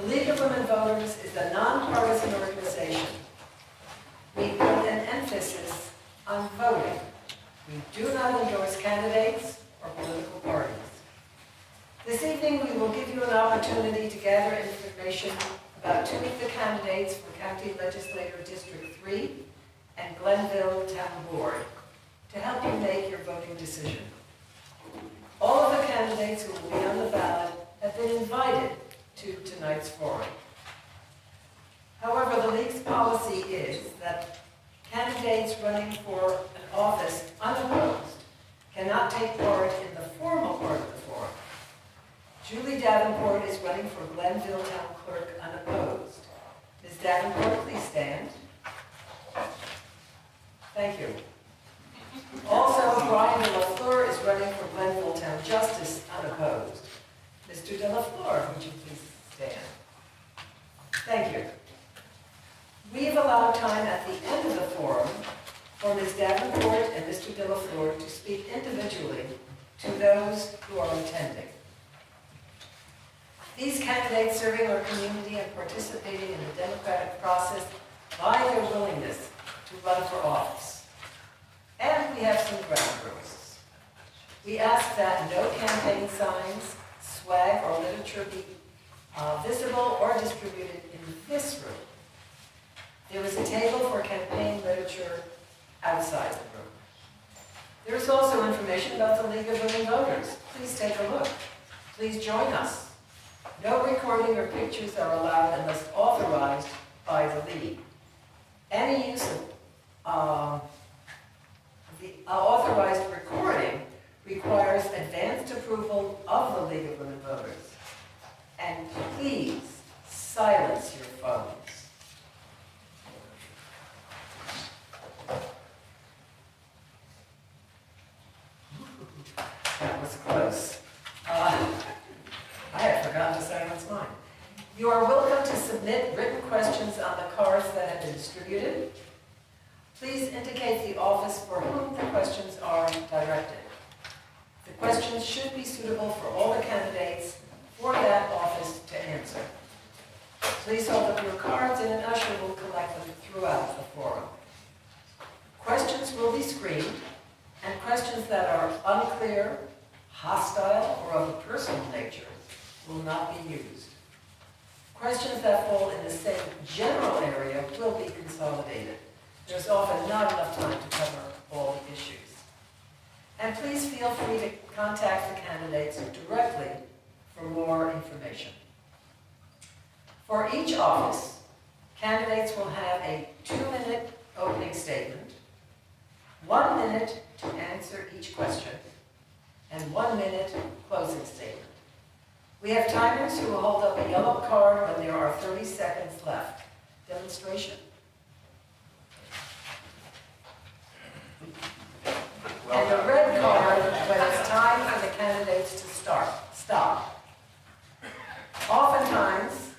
League of Women Voters is a nonpartisan organization. We put an emphasis on voting. We do not endorse candidates or political parties. This evening, we will give you an opportunity to gather information about two of the candidates for County Legislator District 3 and Glenville Town Board to help you make your voting decision. All of the candidates who will be on the ballot have been invited to tonight's forum. However, the League's policy is that candidates running for an office unopposed cannot take part in the formal part of the forum. Julie Davenport is running for Glenville Town Clerk unopposed. Ms. Davenport, please stand. Thank you. Also, Brian De La Fleur is running for Glenville Town Justice unopposed. Mr. De La Fleur, would you please stand? Thank you. We have allowed time at the end of the forum for Ms. Davenport and Mr. De La Fleur to speak individually to those who are attending. These candidates serving our community and participating in the democratic process by their willingness to run for office. And we have some ground rules. We ask that no campaign signs, swag, or literature be visible or distributed in this room. There is a table for campaign literature outside the room. There is also information about the League of Women Voters. Please take a look. Please join us. No recording or pictures are allowed unless authorized by the League. Any use of the authorized recording requires advanced approval of the League of Women Voters. And please silence your phones. That was close. I had forgotten to silence mine. You are welcome to submit written questions on the cards that have been distributed. Please indicate the office for whom the questions are directed. The questions should be suitable for all the candidates for that office to answer. Please hold up your cards and an usher will collect them throughout the forum. Questions will be screened, and questions that are unclear, hostile, or of a personal nature will not be used. Questions that fall in the same general area will be consolidated. There's often not enough time to cover all the issues. And please feel free to contact the candidates directly for more information. For each office, candidates will have a 2-minute opening statement, 1 minute to answer each question, and 1 minute closing statement. We have timers who will hold up a yellow card when there are 30 seconds left. Demonstration. And a red card when it's time for the candidates to stop. Oftentimes,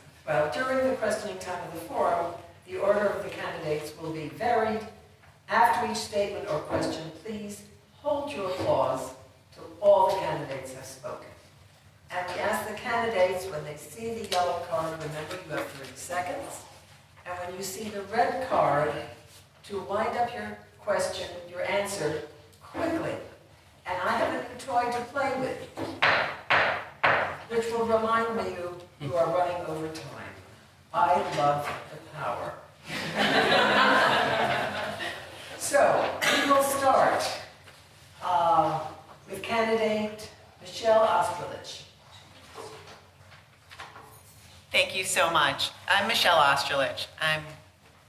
during the questioning time of the forum, the order of the candidates will be varied. After each statement or question, please hold your applause till all the candidates have spoken. And we ask the candidates, when they see the yellow card, remember you have 30 seconds. And when you see the red card, to wind up your question, your answer, quickly. And I have a new toy to play with, which will remind me you are running over time. I love the power. So, we will start with candidate Michelle Osterlich. Thank you so much. I'm Michelle Osterlich. I'm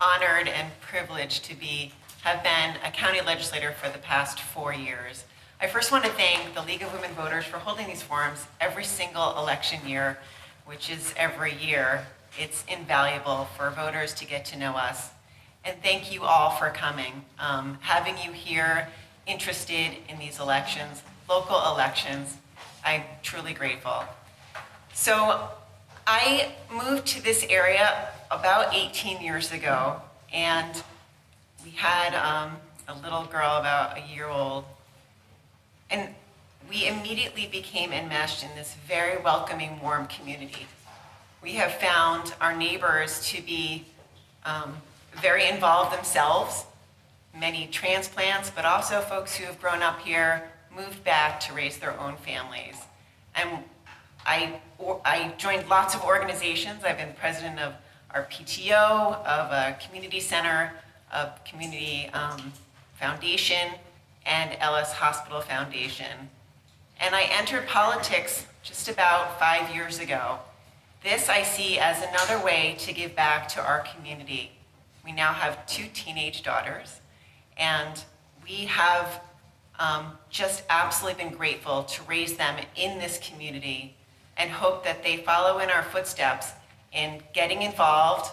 honored and privileged to have been a county legislator for the past 4 years. I first want to thank the League of Women Voters for holding these forums every single election year, which is every year. It's invaluable for voters to get to know us. And thank you all for coming. Having you here interested in these elections, local elections, I'm truly grateful. So I moved to this area about 18 years ago, and we had a little girl about a year old, and we immediately became enmeshed in this very welcoming, warm community. we have found our neighbors to be very involved themselves, many transplants, but also folks who have grown up here, moved back to raise their own families. And I joined lots of organizations. I've been president of our PTO, of a community center, of community foundation, and LS Hospital Foundation. And I entered politics just about 5 years ago. This I see as another way to give back to our community. We now have 2 teenage daughters, and we have just absolutely been grateful to raise them in this community and hope that they follow in our footsteps in getting involved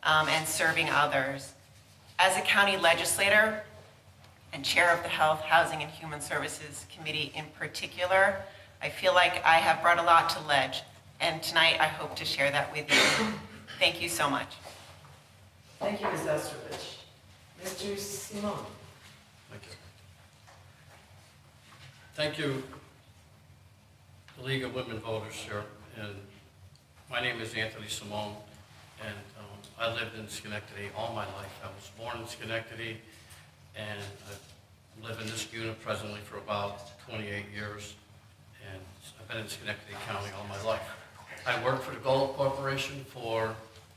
and serving others. As a county legislator and chair of the Health, Housing, and Human Services Committee in particular, I feel like I have brought a lot to Ledge, and tonight I hope to share that with you. Thank you so much. Thank you, Ms. Osterlich. Mr. Simon. Thank you. Thank you, the League of Women Voters here. And my name is Anthony Simone, and I lived in Schenectady all my life. I was born in Schenectady, and I live in this unit presently for about 28 years, and I've been in Schenectady County all my life. I worked for the Gold Corporation for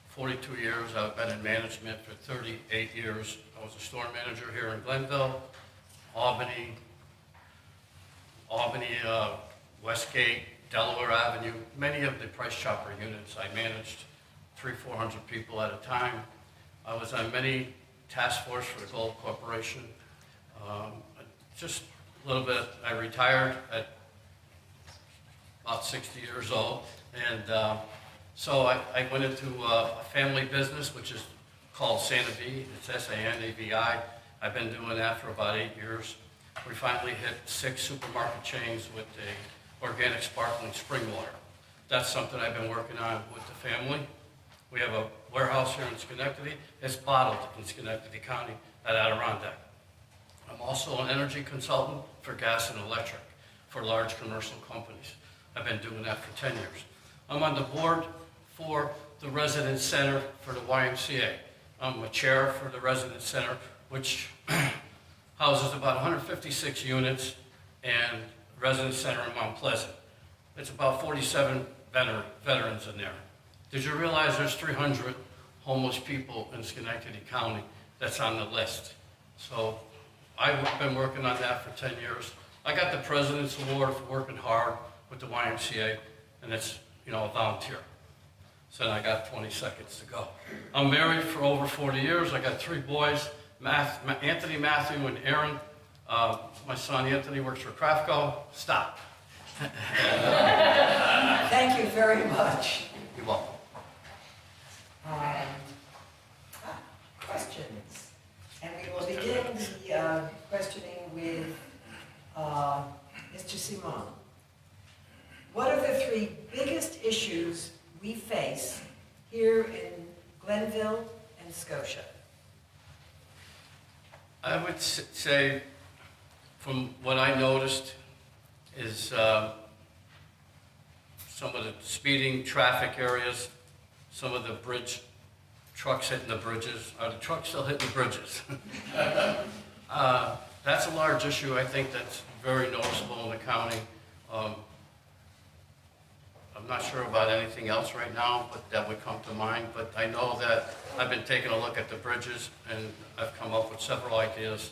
42 years. I've been in management for 38 years. I was a store manager here in Glenville, Albany, Westgate, Delaware Avenue, many of the Price Chopper units. I managed 300-400 people at a time. I was on many task force for the Gold Corporation. Just a little bit, I retired at about 60 years old, and so I went into a family business, which is called Sanavi. It's S-A-N-A-V-I. I've been doing that for about 8 years. We finally hit 6 supermarket chains with the organic sparkling spring water. That's something I've been working on with the family. We have a warehouse here in Schenectady. It's bottled in Schenectady County at Adirondack. I'm also an energy consultant for gas and electric for large commercial companies. I've been doing that for 10 years. I'm on the board for the Residence Center for the YMCA. I'm a chair for the Residence Center, which houses about 156 units, and Residence Center in Mount Pleasant. It's about 47 veterans in there. Did you realize there's 300 homeless people in Schenectady County that's on the list? So I've been working on that for 10 years. I got the President's Award for working hard with the YMCA, and it's, a volunteer. So I got 20 seconds to go. I'm married for over 40 years. I got 3 boys, Anthony, Matthew, and Aaron. My son Anthony works for Craftco. Stop. Thank you very much. You're welcome. Questions. And we will begin the questioning with Mr. Simon. What are the 3 biggest issues we face here in Glenville and Scotia? I would say, from what I noticed, is some of the speeding traffic areas, some of the bridge trucks hitting the bridges. Are the trucks still hitting the bridges? That's a large issue. I think that's very noticeable in the county. I'm not sure about anything else right now, but that would come to mind. But I know that I've been taking a look at the bridges, and I've come up with several ideas.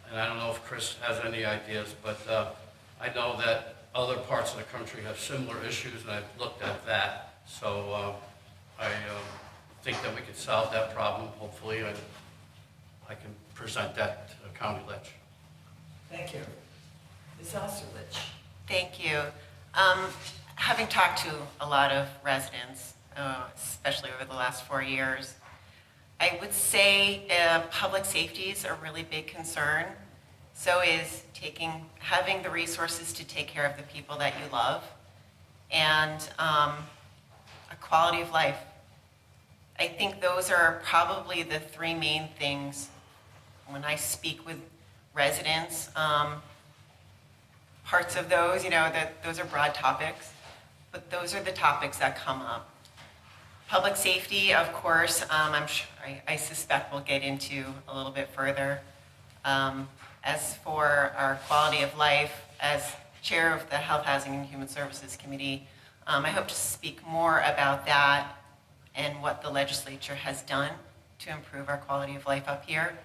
And I don't know if Chris has any ideas, but I know that other parts of the country have similar issues, and I've looked at that. So I think that we can solve that problem, hopefully, and I can present that to the county ledge. Thank you. Ms. Osterlich. Thank you. Having talked to a lot of residents, especially over the last 4 years, I would say public safety is a really big concern. So is having the resources to take care of the people that you love, and a quality of life. I think those are probably the 3 main things when I speak with residents. Parts of those, that those are broad topics, but those are the topics that come up. Public safety, of course, I suspect we'll get into a little bit further. As for our quality of life, as chair of the Health, Housing, and Human Services Committee, I hope to speak more about that and what the legislature has done to improve our quality of life up here,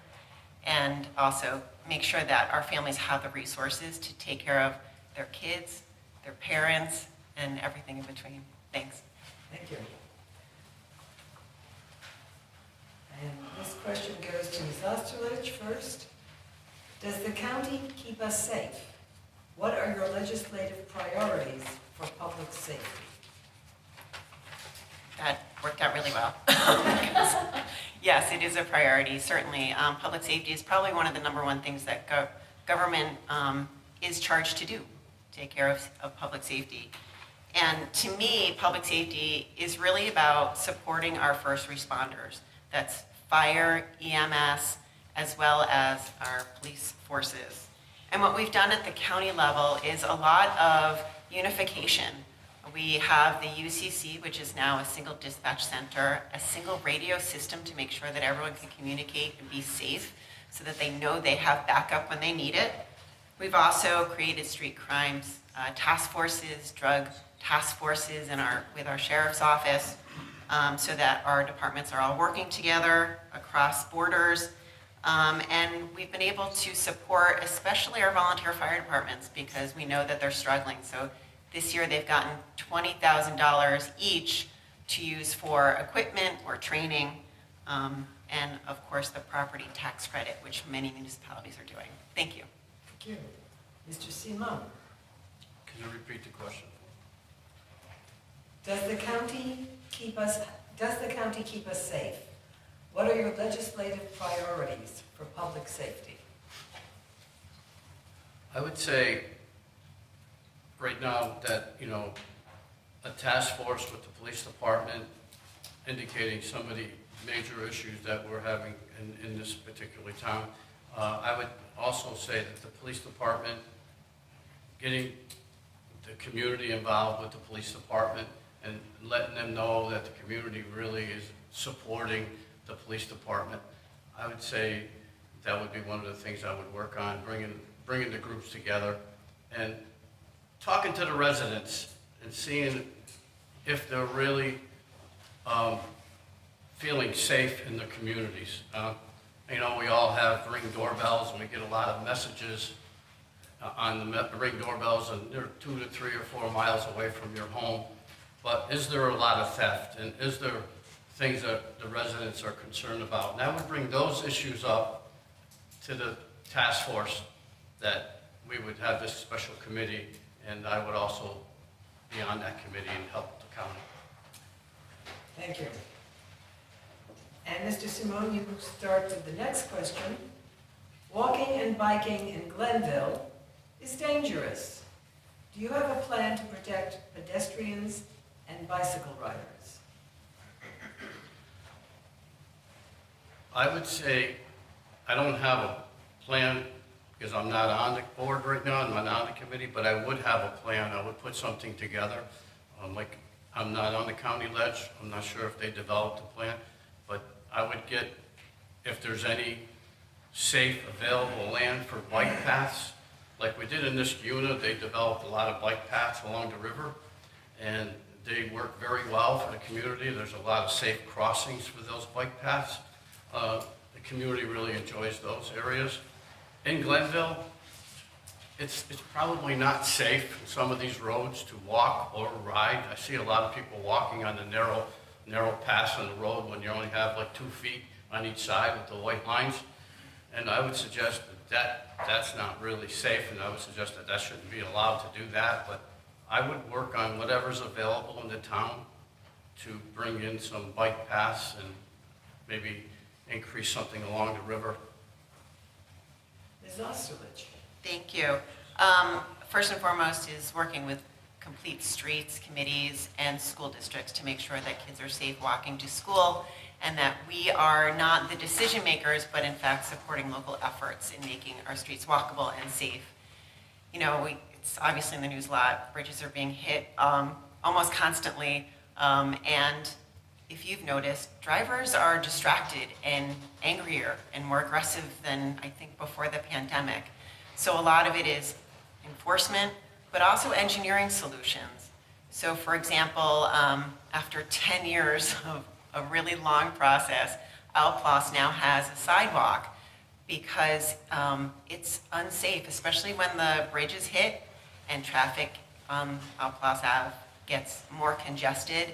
and also make sure that our families have the resources to take care of their kids, their parents, and everything in between. Thanks. Thank you. And this question goes to Ms. Osterlich first. Does the county keep us safe? What are your legislative priorities for public safety? That worked out really well. Yes, it is a priority, certainly. Public safety is probably one of the number one things that government is charged to do, take care of public safety. And to me, public safety is really about supporting our first responders. That's fire, EMS, as well as our police forces. And what we've done at the county level is a lot of unification. We have the UCC, which is now a single dispatch center, a single radio system to make sure that everyone can communicate and be safe so that they know they have backup when they need it. We've also created street crimes task forces, drug task forces with our sheriff's office, so that our departments are all working together across borders. And we've been able to support especially our volunteer fire departments because we know that they're struggling. So this year they've gotten $20,000 each to use for equipment or training, and of course the property tax credit, which many municipalities are doing. Thank you. Thank you. Mr. Simon, Can you repeat the question? does the county keep us safe? What are your legislative priorities for public safety? I would say right now that, a task force with the police department indicating some of the major issues that we're having in this particular town. I would also say that the police department, getting the community involved with the police department and letting them know that the community really is supporting the police department. I would say that would be one of the things I would work on, bringing the groups together and talking to the residents and seeing if they're really feeling safe in the communities. We all have Ring doorbells and we get a lot of messages on the Ring doorbells, and they're 2 to 3 or 4 miles away from your home. But is there a lot of theft, and is there things that the residents are concerned about? And I would bring those issues up to the task force, that we would have this special committee, and I would also be on that committee and help the county. Thank you. And Mr. Simon, you start with the next question. Walking and biking in Glenville is dangerous. Do you have a plan to protect pedestrians and bicycle riders? I would say I don't have a plan because I'm not on the board right now, I'm not on the committee, but I would have a plan. I would put something together. Like, I'm not on the county ledge, I'm not sure if they developed a plan, but I would get, if there's any safe available land for bike paths, like we did in this unit, they developed a lot of bike paths along the river, and they work very well for the community. There's a lot of safe crossings for those bike paths. The community really enjoys those areas. In Glenville, it's probably not safe in some of these roads to walk or ride. I see a lot of people walking on the narrow paths on the road when you only have like 2 feet on each side with the white lines. And I would suggest that that's not really safe, and I would suggest that shouldn't be allowed to do that. But I would work on whatever's available in the town to bring in some bike paths and maybe increase something along the river. Ms. Osterlich. Thank you. First and foremost is working with complete streets committees and school districts to make sure that kids are safe walking to school, and that we are not the decision makers, but in fact supporting local efforts in making our streets walkable and safe. It's obviously in the news a lot. Bridges are being hit almost constantly, and if you've noticed, drivers are distracted and angrier and more aggressive than I think before the pandemic. So a lot of it is enforcement, but also engineering solutions. So for example, after 10 years of a really long process, Alplos now has a sidewalk because it's unsafe, especially when the bridges hit and traffic on Alplos Ave gets more congested.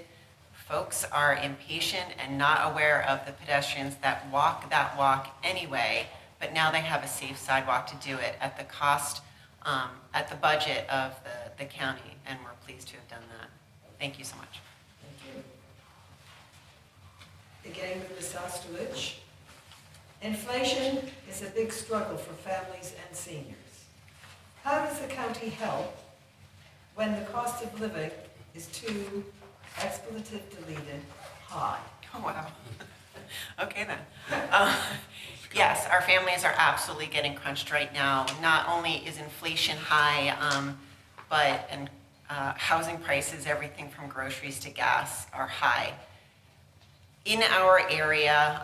Folks are impatient and not aware of the pedestrians that walk anyway, but now they have a safe sidewalk to do it at the cost, at the budget of the county, and we're pleased to have done that. Thank you so much. Thank you. Beginning with Ms. Osterlich. Inflation is a big struggle for families and seniors. How does the county help when the cost of living is too, expletive deleted, high? Oh, wow. Okay then. Yes, our families are absolutely getting crunched right now. Not only is inflation high, but housing prices, everything from groceries to gas, are high. In our area,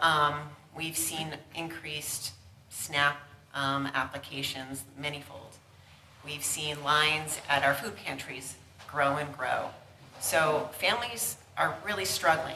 we've seen increased SNAP applications manyfold. We've seen lines at our food pantries grow and grow. So families are really struggling.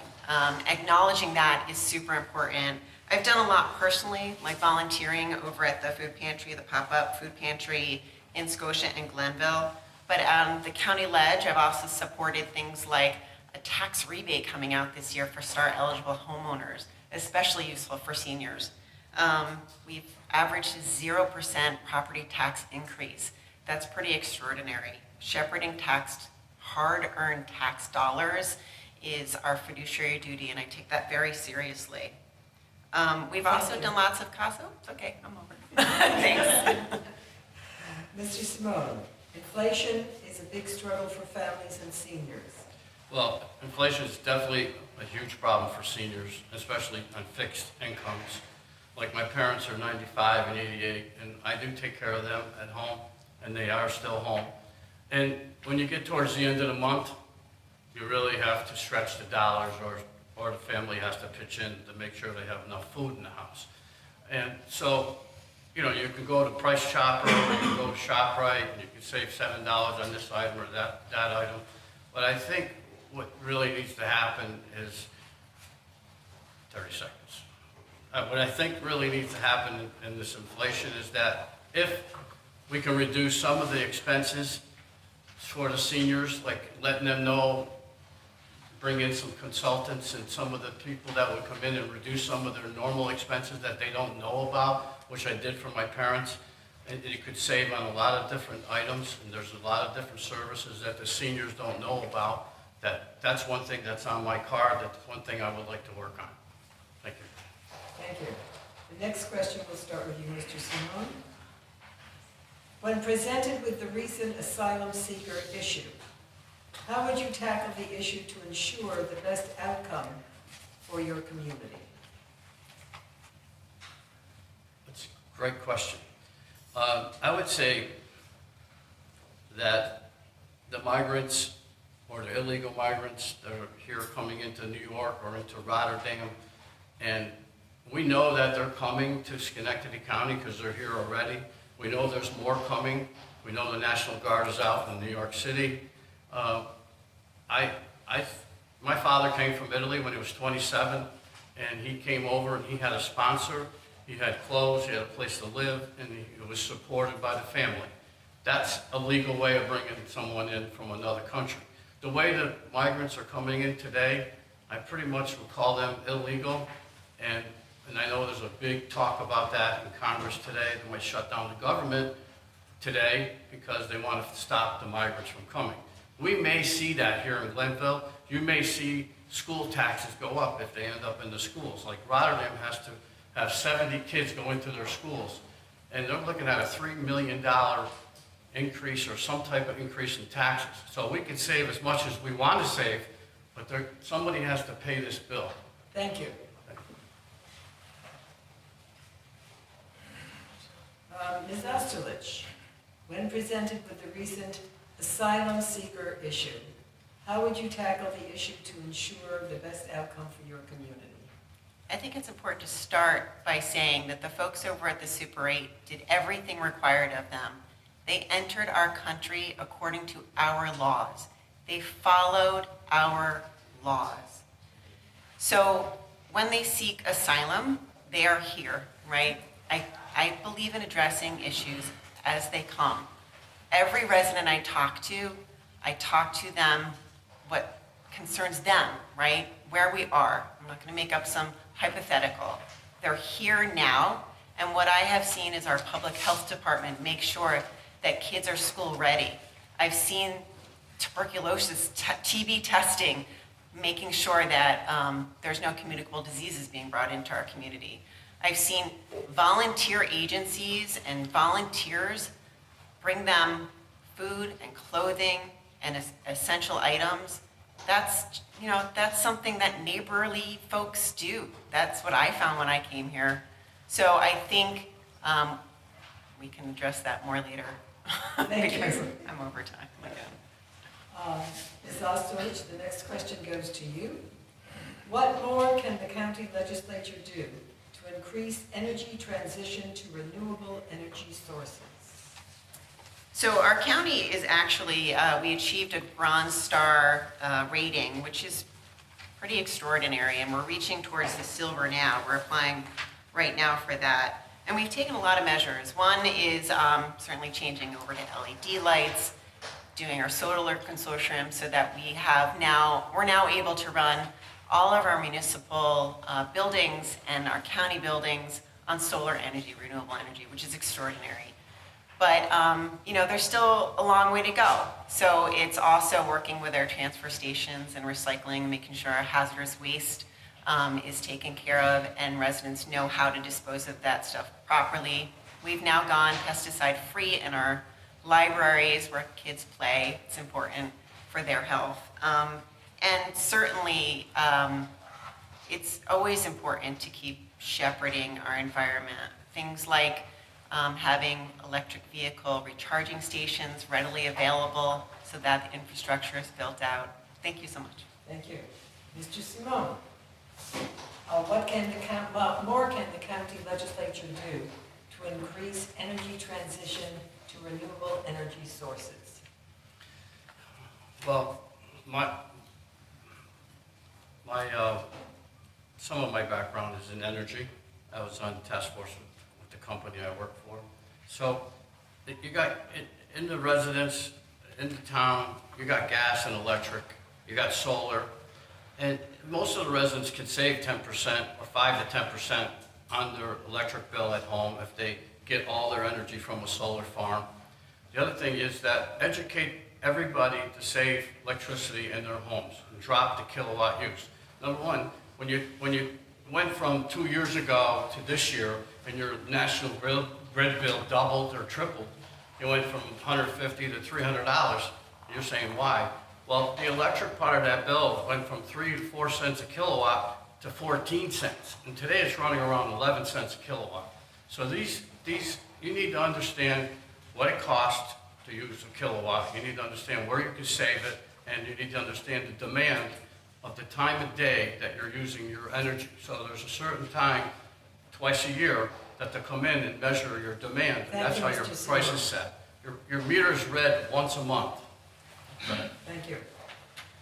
Acknowledging that is super important. I've done a lot personally, like volunteering over at the food pantry, the pop-up food pantry in Scotia and Glenville. But the county ledge, I've also supported things like a tax rebate coming out this year for STAR-eligible homeowners, especially useful for seniors. We've averaged a 0% property tax increase. That's pretty extraordinary. Shepherding hard-earned tax dollars is our fiduciary duty, and I take that very seriously. We've also done lots of CASA. It's okay, I'm over. Thanks. Mr. Simone, inflation is a big struggle for families and seniors. Well, inflation is definitely a huge problem for seniors, especially on fixed incomes. Like my parents are 95 and 88, and I do take care of them at home, and they are still home. And when you get towards the end of the month, you really have to stretch the dollars, or the family has to pitch in to make sure they have enough food in the house. And so, you know, you can go to Price Chopper, or you can go to ShopRite, and you can save $7 on this item or that item. But I think what really needs to happen is 30 seconds. What I think really needs to happen in this inflation is that if we can reduce some of the expenses for the seniors, like letting them know, bring in some consultants and some of the people that would come in and reduce some of their normal expenses that they don't know about, which I did for my parents. And you could save on a lot of different items, and there's a lot of different services that the seniors don't know about. That's one thing that's on my card. That's one thing I would like to work on. Thank you. Thank you. The next question will start with you, Mr. Simone. When presented with the recent asylum seeker issue, how would you tackle the issue to ensure the best outcome for your community? That's a great question. I would say that the migrants or the illegal migrants that are here coming into New York or into Rotterdam, and we know that they're coming to Schenectady County because they're here already. We know there's more coming. We know the National Guard is out in New York City. My father came from Italy when he was 27, and he came over and he had a sponsor. He had clothes, he had a place to live, and he was supported by the family. That's a legal way of bringing someone in from another country. The way the migrants are coming in today, I pretty much would call them illegal, and I know there's a big talk about that in Congress today. They might shut down the government today because they want to stop the migrants from coming. We may see that here in Glenville. You may see school taxes go up if they end up in the schools. Like Rotterdam has to have 70 kids go into their schools, and they're looking at a $3 million increase or some type of increase in taxes. So we can save as much as we want to save, but somebody has to pay this bill. Thank you. Ms. Osterlich, when presented with the recent asylum seeker issue, How would you tackle the issue to ensure the best outcome for your community? I think it's important to start by saying that the folks over at the Super 8 did everything required of them. They entered our country according to our laws. They followed our laws. So when they seek asylum, they are here, right? I believe in addressing issues as they come. Every resident I talk to them what concerns them, right? Where we are. I'm not going to make up some hypothetical. They're here now, and what I have seen is our public health department make sure that kids are school ready. I've seen tuberculosis, TB testing, making sure that there's no communicable diseases being brought into our community. I've seen volunteer agencies and volunteers bring them food and clothing and essential items. That's something that neighborly folks do. That's what I found when I came here. So I think we can address that more later. Thank because you. I'm over time again. Ms. Ostoich, the next question goes to you. What more can the county legislature do to increase energy transition to renewable energy sources? So our county is actually, we achieved a Bronze Star rating, which is pretty extraordinary, and we're reaching towards the silver now. We're applying right now for that. And we've taken a lot of measures. One is certainly changing over to LED lights, doing our solar consortium so that we're now able to run all of our municipal buildings and our county buildings on solar energy, renewable energy, which is extraordinary. But, there's still a long way to go. So it's also working with our transfer stations and recycling, making sure our hazardous waste is taken care of and residents know how to dispose of that stuff properly. We've now gone pesticide-free in our libraries where kids play. It's important for their health. And certainly, it's always important to keep shepherding our environment. Things like having electric vehicle recharging stations readily available so that the infrastructure is built out. Thank you so much. Thank you. Mr. Simone, what more can the county legislature do to increase energy transition to renewable energy sources? Well, some of my background is in energy. I was on the task force with the company I work for. So you got, in the residence, in the town, you got gas and electric, you got solar, and most of the residents can save 10% or 5 to 10% on their electric bill at home if they get all their energy from a solar farm. The other thing is that educate everybody to save electricity in their homes and drop the kilowatt use. Number one, when you went from 2 years ago to this year and your national grid bill doubled or tripled, you went from $150 to $300. You're saying why? Well, the electric part of that bill went from 3 to 4 cents a kilowatt to 14 cents. And today it's running around 11 cents a kilowatt. So you need to understand what it costs to use a kilowatt. You need to understand where you can save it, and you need to understand the demand of the time of day that you're using your energy. So there's a certain time, twice a year, that they come in and measure your demand, and that's how your price is set. Your meter is read once a month. Thank you.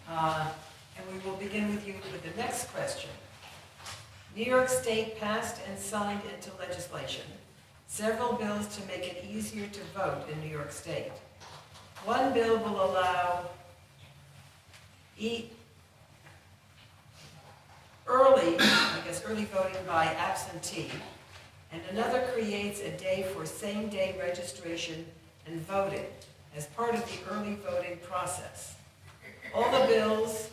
And we will begin with you with the next question. New York State passed and signed into legislation several bills to make it easier to vote in New York State. One bill will allow early voting by absentee, and another creates a day for same-day registration and voting as part of the early voting process. All the bills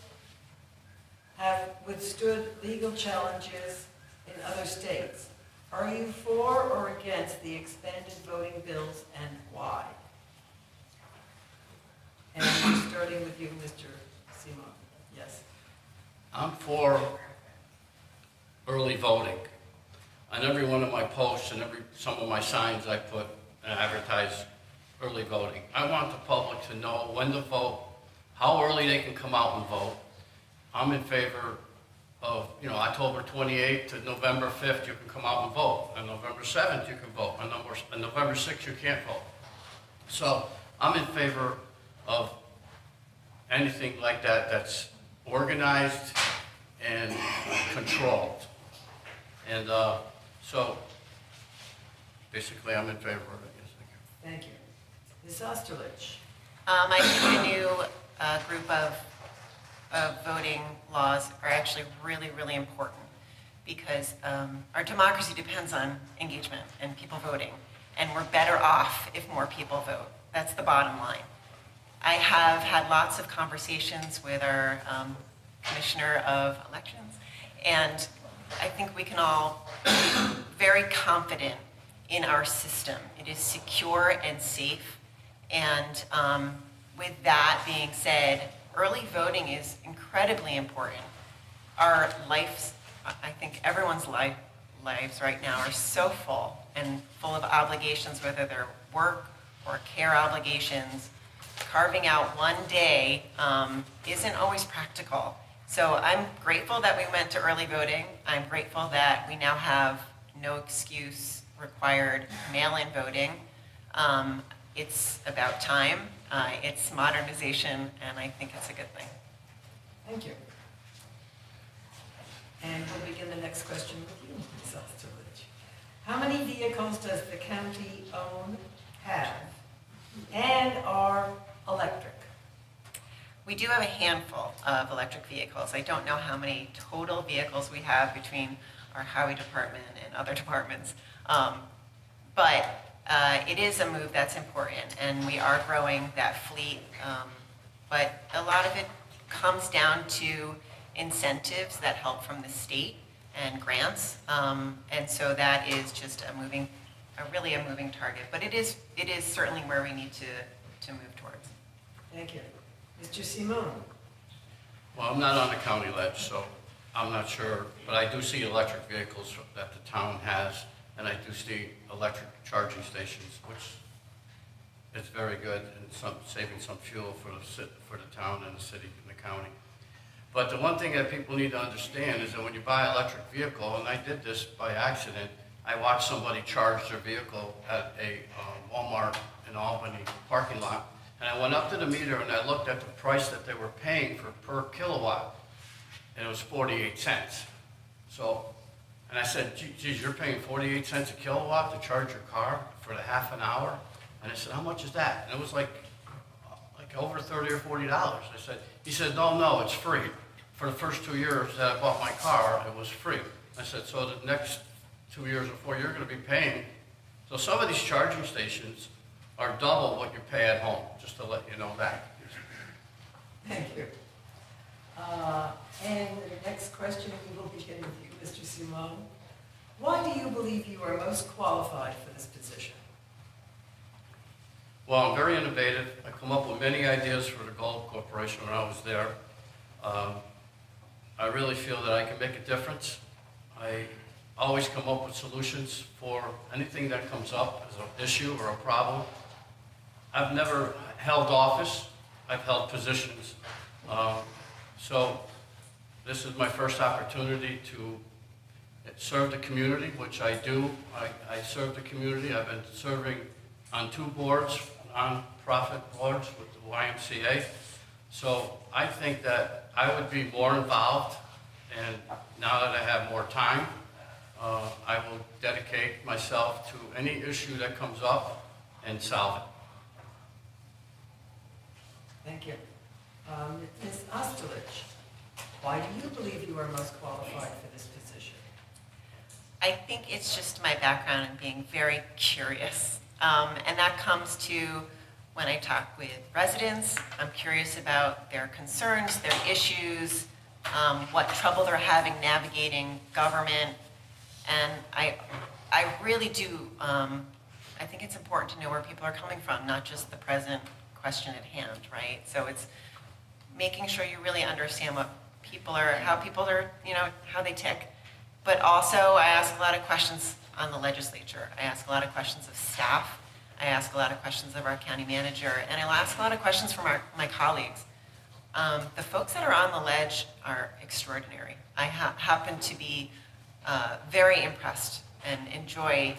have withstood legal challenges in other states. Are you for or against the expanded voting bills, and why? And starting with you, Mr. Simon. Yes. I'm for early voting. On every one of my posts and some of my signs I put and advertise early voting. I want the public to know when to vote how early they can come out and vote. I'm in favor of, October 28th to November 5th, you can come out and vote. On November 7th, you can vote. On November 6th, you can't vote. So I'm in favor of anything like that that's organized and controlled. And so basically I'm in favor of it. Yes, thank you. Thank you. Ms. Osterlich? I think the new group of voting laws are actually really, really important because our democracy depends on engagement and people voting, and we're better off if more people vote. That's the bottom line. I have had lots of conversations with our Commissioner of Elections, and I think we can all be very confident in our system. It is secure and safe, and with that being said, early voting is incredibly important. Our lives, I think everyone's lives right now are so full and full of obligations, whether they're work or care obligations. Carving out one day isn't always practical. So I'm grateful that we went to early voting. I'm grateful that we now have no excuse required mail-in voting. It's about time. It's modernization, and I think it's a good thing. Thank you. And we'll begin the next question with you, Ms. Osterlich. How many vehicles does the county own, have, and are electric? We do have a handful of electric vehicles. I don't know how many total vehicles we have between our highway department and other departments, but it is a move that's important, and we are growing that fleet, but a lot of it comes down to incentives that help from the state and grants, and so that is just really a moving target, but it is certainly where we need to move towards. Thank you. Mr. Simone? Well, I'm not on the county ledge, so I'm not sure, but I do see electric vehicles that the town has, and I do see electric charging stations, which is very good and saving some fuel for the town and the city and the county. But the one thing that people need to understand is that when you buy an electric vehicle, and I did this by accident, I watched somebody charge their vehicle at a Walmart in Albany parking lot, and I went up to the meter and I looked at the price that they were paying per kilowatt, and it was 48 cents. So, and I said, geez, you're paying 48 cents a kilowatt to charge your car for the half an hour? And I said, how much is that? And it was like over $30 or $40. He said, no, it's free. For the first 2 years that I bought my car, it was free. I said, so the next 2 years or 4, you're going to be paying. So some of these charging stations are double what you pay at home, just to let you know that. Thank you. And the next question we will begin with you, Mr. Simone. Why do you believe you are most qualified for this position? Well, I'm very innovative. I come up with many ideas for the Gulf Corporation when I was there. I really feel that I can make a difference. I always come up with solutions for anything that comes up as an issue or a problem. I've never held office. I've held positions. So this is my first opportunity to serve the community, which I do. I serve the community. I've been serving on 2 boards, non-profit boards with the YMCA. So I think that I would be more involved, and now that I have more time, I will dedicate myself to any issue that comes up and solve it. Thank you. Ms. Osterlich, why do you believe you are most qualified for this position? I think it's just my background in being very curious. And that comes to when I talk with residents. I'm curious about their concerns, their issues, what trouble they're having navigating government. And I really do, I think it's important to know where people are coming from, not just the present question at hand, right? So it's making sure you really understand what people are, how people are, how they tick. But also I ask a lot of questions on the legislature. I ask a lot of questions of staff. I ask a lot of questions of our county manager, and I'll ask a lot of questions from my colleagues. The folks that are on the ledge are extraordinary. I happen to be very impressed and enjoy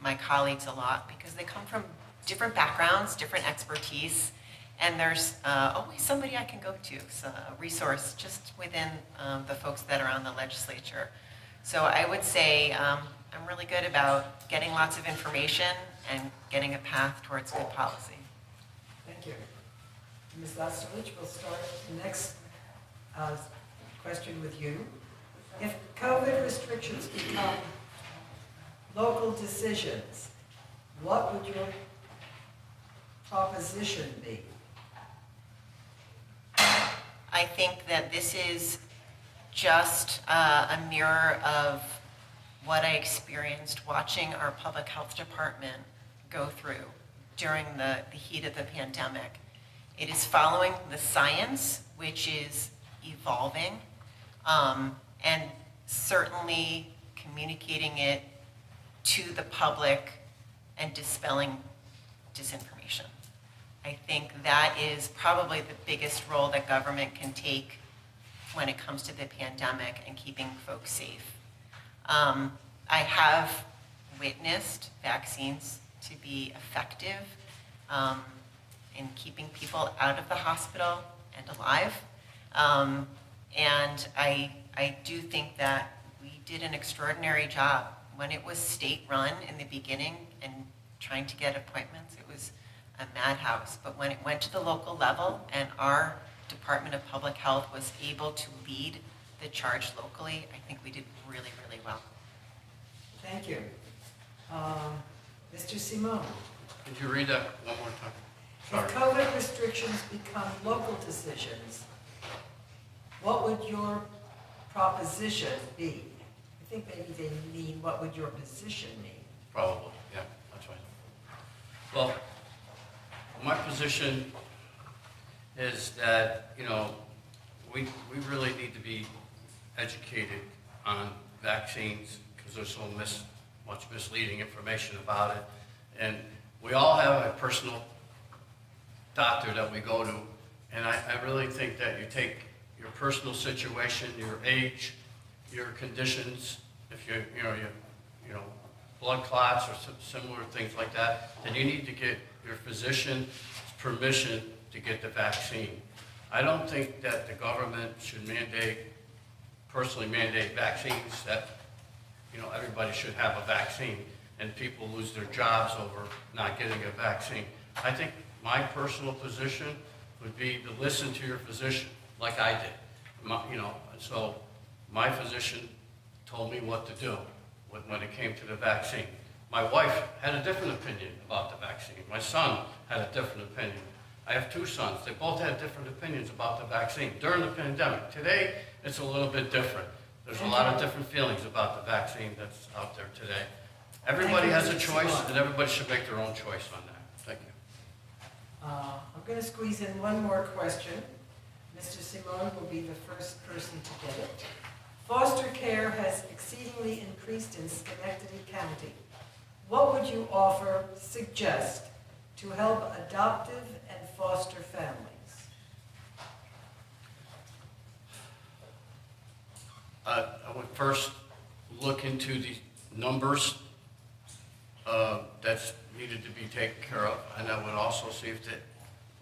my colleagues a lot because they come from different backgrounds, different expertise, and there's always somebody I can go to, so a resource just within the folks that are on the legislature. So I would say I'm really good about getting lots of information and getting a path towards good policy. Thank you. Ms. Osterlich, we'll start the next question with you. If COVID restrictions become local decisions, what would your proposition be? I think that this is just a mirror of what I experienced watching our public health department go through during the heat of the pandemic. It is following the science, which is evolving, and certainly communicating it to the public and dispelling disinformation. I think that is probably the biggest role that government can take when it comes to the pandemic and keeping folks safe. I have witnessed vaccines to be effective in keeping people out of the hospital and alive. And I do think that we did an extraordinary job. When it was state-run in the beginning and trying to get appointments, it was a madhouse. But when it went to the local level and our Department of Public Health was able to lead the charge locally, I think we did really, really well. Thank you. Mr. Simone, Could you read that one more time? Sorry. if COVID restrictions become local decisions, what would your proposition be? I think maybe they mean, what would your position mean? Probably, yeah, that's right. Well, my position is that, we really need to be educated on vaccines because there's so much misleading information about it. And we all have a personal doctor that we go to, and I really think that you take your personal situation, your age, your conditions, if you blood clots or similar things like that, then you need to get your physician's permission to get the vaccine. I don't think that the government should personally mandate vaccines that, everybody should have a vaccine and people lose their jobs over not getting a vaccine. I think my personal position would be to listen to your physician like I did. So my physician told me what to do when it came to the vaccine. My wife had a different opinion about the vaccine. My son had a different opinion. I have two sons. They both had different opinions about the vaccine during the pandemic. Today, it's a little bit different. There's a lot of different feelings about the vaccine that's out there today. Everybody has a choice, and everybody should make their own choice on that. Thank you. I'm going to squeeze in one more question. Mr. Simone will be the first person to get it. Foster care has exceedingly increased in Schenectady County. What would you suggest to help adoptive and foster families? I would first look into the numbers that's needed to be taken care of, and I would also see if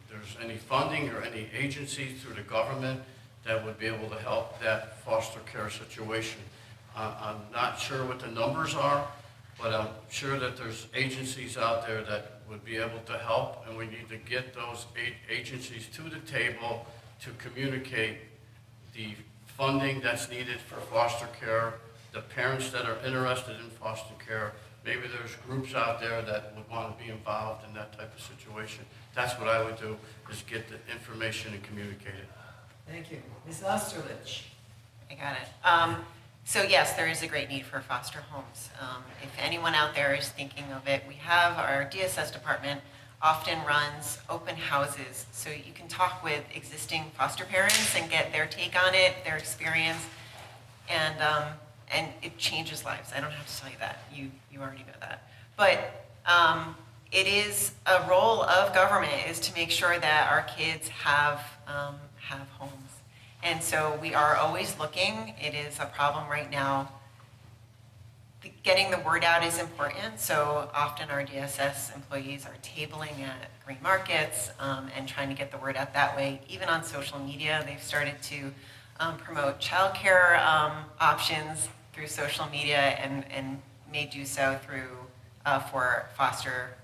there's any funding or any agencies through the government that would be able to help that foster care situation. I'm not sure what the numbers are, but I'm sure that there's agencies out there that would be able to help, and we need to get those agencies to the table to communicate the funding that's needed for foster care, the parents that are interested in foster care. Maybe there's groups out there that would want to be involved in that type of situation. That's what I would do, is get the information and communicate it. Thank you. Ms. Osterlich. I got it. So yes, there is a great need for foster homes. If anyone out there is thinking of it, we have our DSS department often runs open houses, so you can talk with existing foster parents and get their take on it, their experience, and it changes lives. I don't have to tell you that. You already know that. But it is a role of government is to make sure that our kids have have homes. And so we are always looking. It is a problem right now. Getting the word out is important, so often our DSS employees are tabling at green markets and trying to get the word out that way. Even on social media, they've started to promote childcare options through social media and may do so through for foster,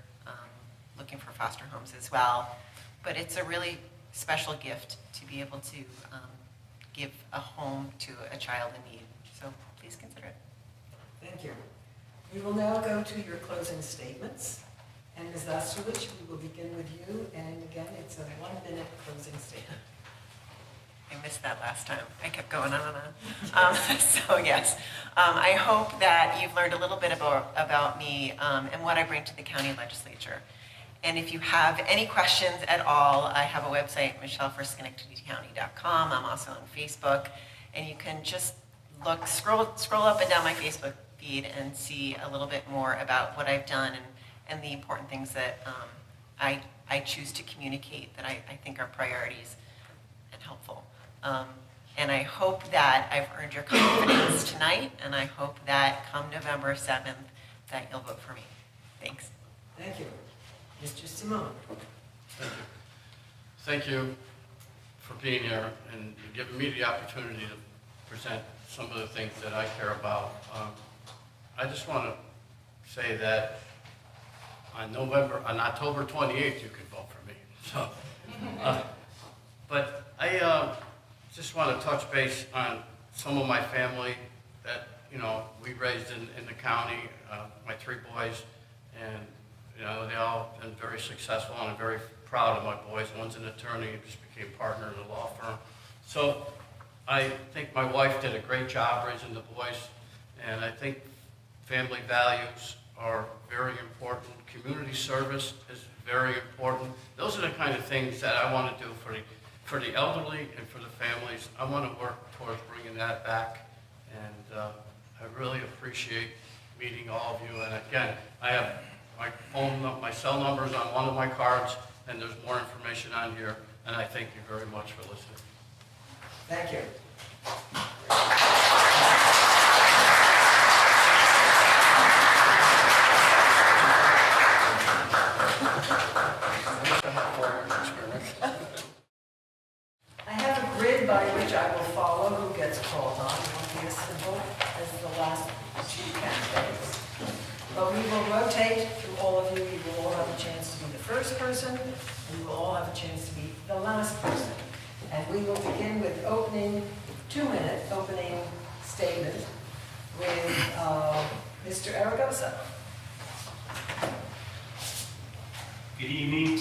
looking for foster homes as well. But it's a really special gift to be able to give a home to a child in need. So please consider it. Thank you. We will now go to your closing statements. And Ms. Osterlich, we will begin with you. And again, it's a 1-minute closing statement. I missed that last time. I kept going on and on. So yes, I hope that you've learned a little bit about me and what I bring to the county legislature. And if you have any questions at all, I have a website, michelleforschenectadycounty.com. I'm also on Facebook. And you can just scroll up and down my Facebook feed and see a little bit more about what I've done and the important things that I choose to communicate that I think are priorities and helpful. And I hope that I've earned your confidence tonight, and I hope that come November 7th that you'll vote for me. Thanks. Thank you. Mr. Simone. Thank you. Thank you for being here and giving me the opportunity to present some of the things that I care about. I just want to say that on October 28th, you can vote for me. So, but I just want to touch base on some of my family that, we raised in the county, my 3 boys, and, they all been very successful, and I'm very proud of my boys. One's an attorney, just became partner in a law firm. So I think my wife did a great job raising the boys, and I think family values are very important. Community service is very important. Those are the kind of things that I want to do for the elderly and for the families. I want to work towards bringing that back, and I really appreciate meeting all of you. And again, I have my cell numbers on one of my cards, and there's more information on here, and I thank you very much for listening. Thank you. I have a grid by which I will follow who gets called on. It won't be as simple as the last 2 candidates. But we will rotate through all of you. You will all have a chance to be the first person, and you will all have a chance to be the last person. And we will begin with 2-minute opening statement with Mr. Aragosa. Good evening.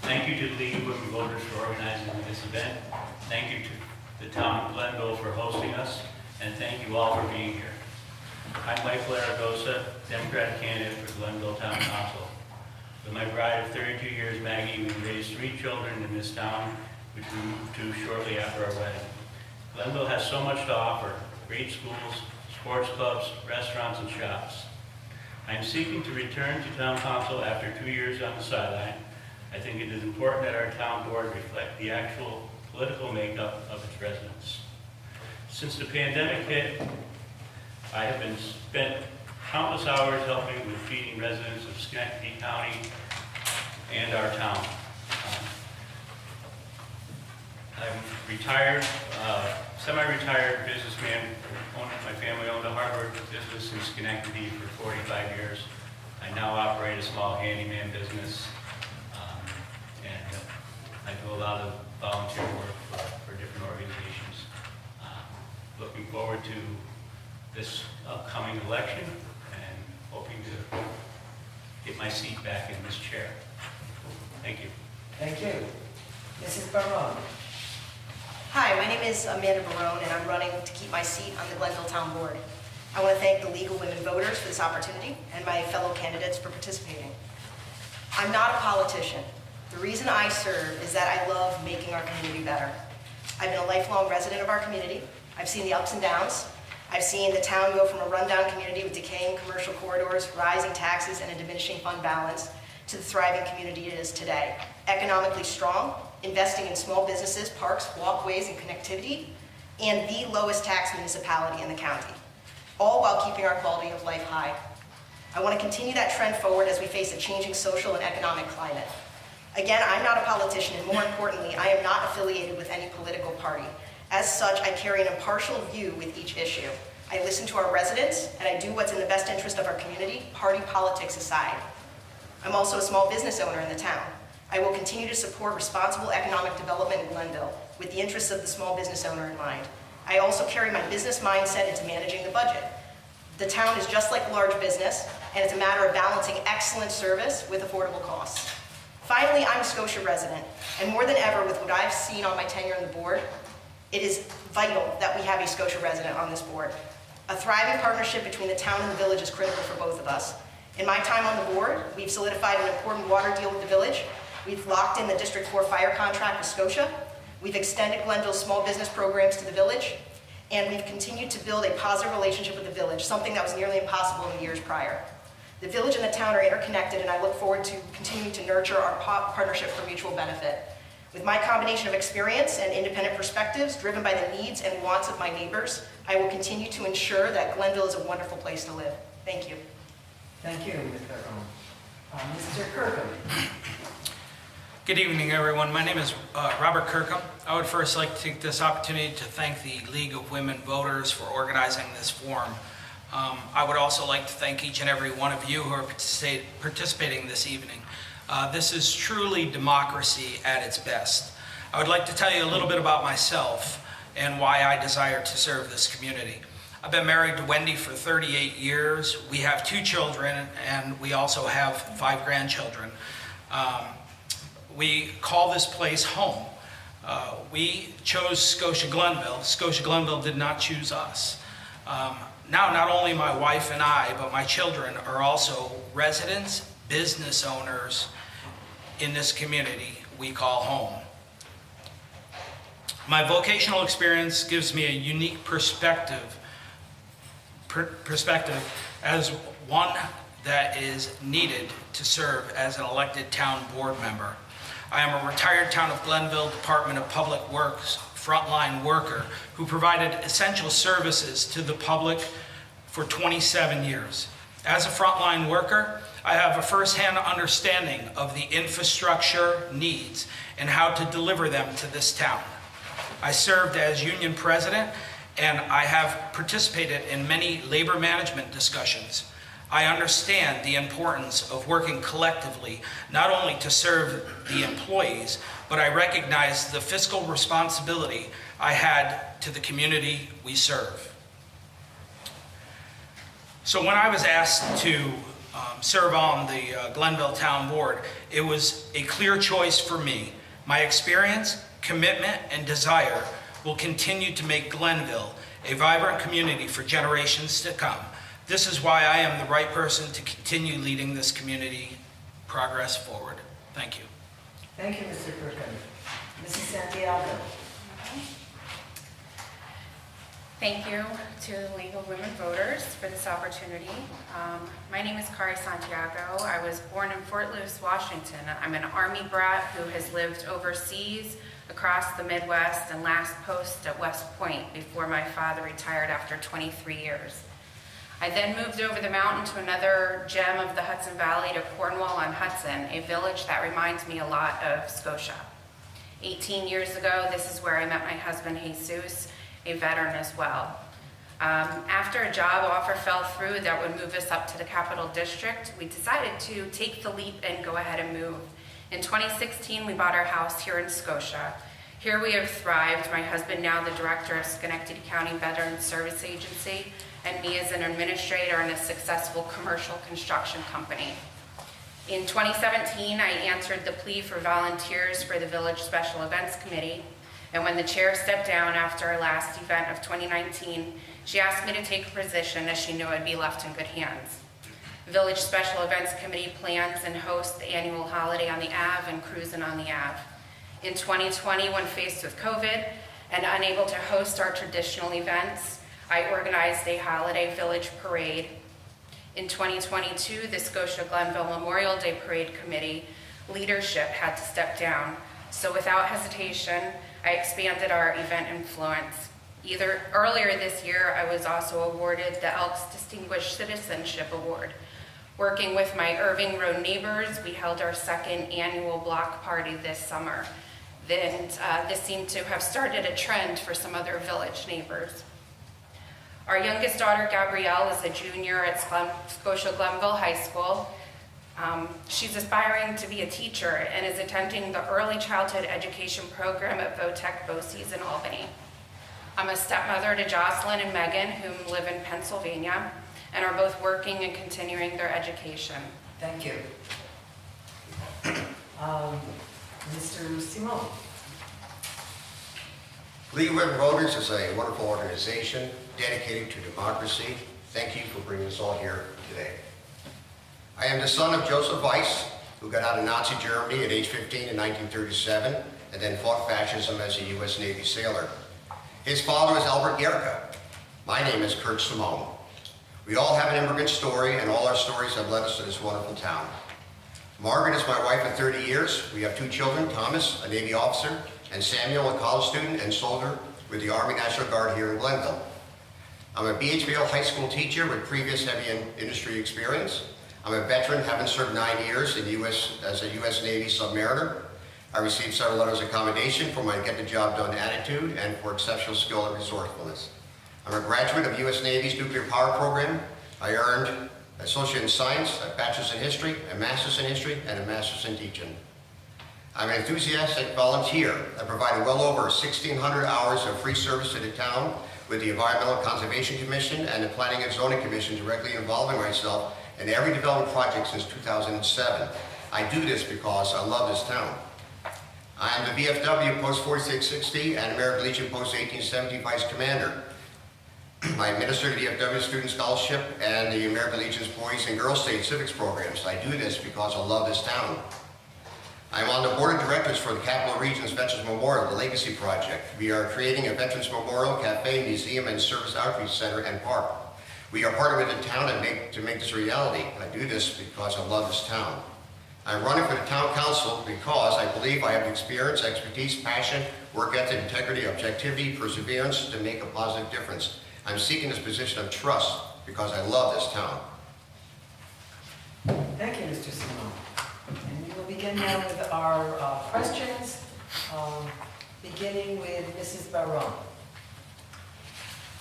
Thank you to the League of Women Voters for organizing this event. Thank you to the town of Glenville for hosting us, and thank you all for being here. I'm Michael Aragosa, Democratic candidate for Glenville Town Council. With my bride of 32 years, Maggie, we raised 3 children in this town, which we moved to shortly after our wedding. Glenville has so much to offer: great schools, sports clubs, restaurants, and shops. I'm seeking to return to town council after 2 years on the sideline. I think it is important that our town board reflect the actual political makeup of its residents. Since the pandemic hit, I have been spent countless hours helping with feeding residents of Schenectady County and our town. I'm retired, semi-retired businessman. My family owned a hardware business in Schenectady for 45 years. I now operate a small handyman business, and I do a lot of volunteer work for different organizations. Looking forward to this upcoming election and hoping to get my seat back in this chair. Thank you. Thank you. Mrs. Barone. Hi, my name is Amanda Barone, and I'm running to keep my seat on the Glenville Town Board. I want to thank the League of Women Voters for this opportunity and my fellow candidates for participating. I'm not a politician. The reason I serve is that I love making our community better. I've been a lifelong resident of our community. I've seen the ups and downs. I've seen the town go from a rundown community with decaying commercial corridors, rising taxes, and a diminishing fund balance to the thriving community it is today. Economically strong, investing in small businesses, parks, walkways, and connectivity, and the lowest tax municipality in the county, all while keeping our quality of life high. I want to continue that trend forward as we face a changing social and economic climate. Again, I'm not a politician, and more importantly, I am not affiliated with any political party. As such, I carry an impartial view with each issue. I listen to our residents, and I do what's in the best interest of our community, party politics aside. I'm also a small business owner in the town. I will continue to support responsible economic development in Glenville with the interests of the small business owner in mind. I also carry my business mindset into managing the budget. The town is just like a large business, and it's a matter of balancing excellent service with affordable costs. Finally, I'm a Scotia resident, and more than ever with what I've seen on my tenure on the board, it is vital that we have a Scotia resident on this board. A thriving partnership between the town and the village is critical for both of us. In my time on the board, we've solidified an important water deal with the village. We've locked in the District 4 fire contract with Scotia. We've extended Glenville's small business programs to the village. And we've continued to build a positive relationship with the village, something that was nearly impossible in the years prior. The village and the town are interconnected, and I look forward to continuing to nurture our partnership for mutual benefit. With my combination of experience and independent perspectives driven by the needs and wants of my neighbors, I will continue to ensure that Glenville is a wonderful place to live. Thank you. Thank you, Ms. Kirkham. Mr. Kirkham. Good evening, everyone. My name is Robert Kirkham. I would first like to take this opportunity to thank the League of Women Voters for organizing this forum. I would also like to thank each and every one of you who are participating this evening. This is truly democracy at its best. I would like to tell you a little bit about myself and why I desire to serve this community. I've been married to Wendy for 38 years. We have 2 children, and we also have 5 grandchildren. We call this place home. We chose Scotia Glenville. Scotia Glenville did not choose us. Now, not only my wife and I, but my children are also residents, business owners in this community we call home. My vocational experience gives me a unique perspective as one that is needed to serve as an elected town board member. I am a retired Town of Glenville Department of Public Works frontline worker who provided essential services to the public for 27 years. As a frontline worker, I have a firsthand understanding of the infrastructure needs and how to deliver them to this town. I served as union president, and I have participated in many labor management discussions. I understand the importance of working collectively, not only to serve the employees, but I recognize the fiscal responsibility I had to the community we serve. So when I was asked to serve on the Glenville Town Board, it was a clear choice for me. My experience, commitment, and desire will continue to make Glenville a vibrant community for generations to come. This is why I am the right person to continue leading this community progress forward. Thank you. Thank you, Mr. Kirkham. Mrs. Santiago. Thank you to the League of Women Voters for this opportunity. My name is Kari Santiago. I was born in Fort Lewis, Washington. I'm an Army brat who has lived overseas, across the Midwest, and last post at West Point before my father retired after 23 years. I then moved over the mountain to another gem of the Hudson Valley, to Cornwall on Hudson, a village that reminds me a lot of Scotia. 18 years ago, this is where I met my husband, Jesus, a veteran as well. After a job offer fell through that would move us up to the Capital District, we decided to take the leap and go ahead and move. In 2016, we bought our house here in Scotia. Here we have thrived, my husband now the director of Schenectady County Veterans Service Agency, and me as an administrator in a successful commercial construction company. In 2017, I answered the plea for volunteers for the Village Special Events Committee, and when the chair stepped down after our last event of 2019, she asked me to take a position as she knew I'd be left in good hands. Village Special Events Committee plans and hosts the annual holiday on the Ave and Cruisin' on the Ave. In 2020, when faced with COVID and unable to host our traditional events, I organized a holiday village parade. In 2022, the Scotia Glenville Memorial Day Parade Committee leadership had to step down, So without hesitation, I expanded our event influence. Earlier this year, I was also awarded the Elks Distinguished Citizenship Award. Working with my Irving Road neighbors, we held our second annual block party this summer. Then this seemed to have started a trend for some other village neighbors. Our youngest daughter, Gabrielle, is a junior at Scotia Glenville High School. She's aspiring to be a teacher and is attending the early childhood education program at Votech BOCES in Albany. I'm a stepmother to Jocelyn and Megan, whom live in Pennsylvania, and are both working and continuing their education. Thank you. Mr. Simone. League of Women Voters is a wonderful organization dedicated to democracy. Thank you for bringing us all here today. I am the son of Joseph Weiss, who got out of Nazi Germany at age 15 in 1937 and then fought fascism as a U.S. Navy sailor. His father was Albert Gerke. My name is Kurt Simone. We all have an immigrant story, and all our stories have led us to this wonderful town. Margaret is my wife of 30 years. We have 2 children, Thomas, a Navy officer, and Samuel, a college student and soldier with the Army National Guard here in Glenville. I'm a BHBL high school teacher with previous heavy industry experience. I'm a veteran, having served 9 years in as a U.S. Navy submariner. I received several letters of commendation for my get-the-job-done attitude and for exceptional skill and resourcefulness. I'm a graduate of U.S. Navy's nuclear power program. I earned an associate in science, a bachelor's in history, a master's in history, and a master's in teaching. I'm an enthusiastic volunteer. I provided well over 1,600 hours of free service to the town with the Environmental Conservation Commission and the Planning and Zoning Commission, directly involving myself in every development project since 2007. I do this because I love this town. I am the VFW Post 4660 and American Legion Post 1870 Vice Commander. I administer the VFW Student Scholarship and the American Legion's Boys and Girls State Civics programs. I do this because I love this town. I'm on the board of directors for the Capital Region's Veterans Memorial, the Legacy Project. We are creating a Veterans Memorial, Cafe, Museum, and Service Outreach Center and Park. We are partnered with the town to make this a reality. I do this because I love this town. I'm running for the town council because I believe I have the experience, expertise, passion, work ethic, integrity, objectivity, perseverance to make a positive difference. I'm seeking this position of trust because I love this town. Thank you, Mr. Simone. And we will begin now with our questions, beginning with Mrs. Barone.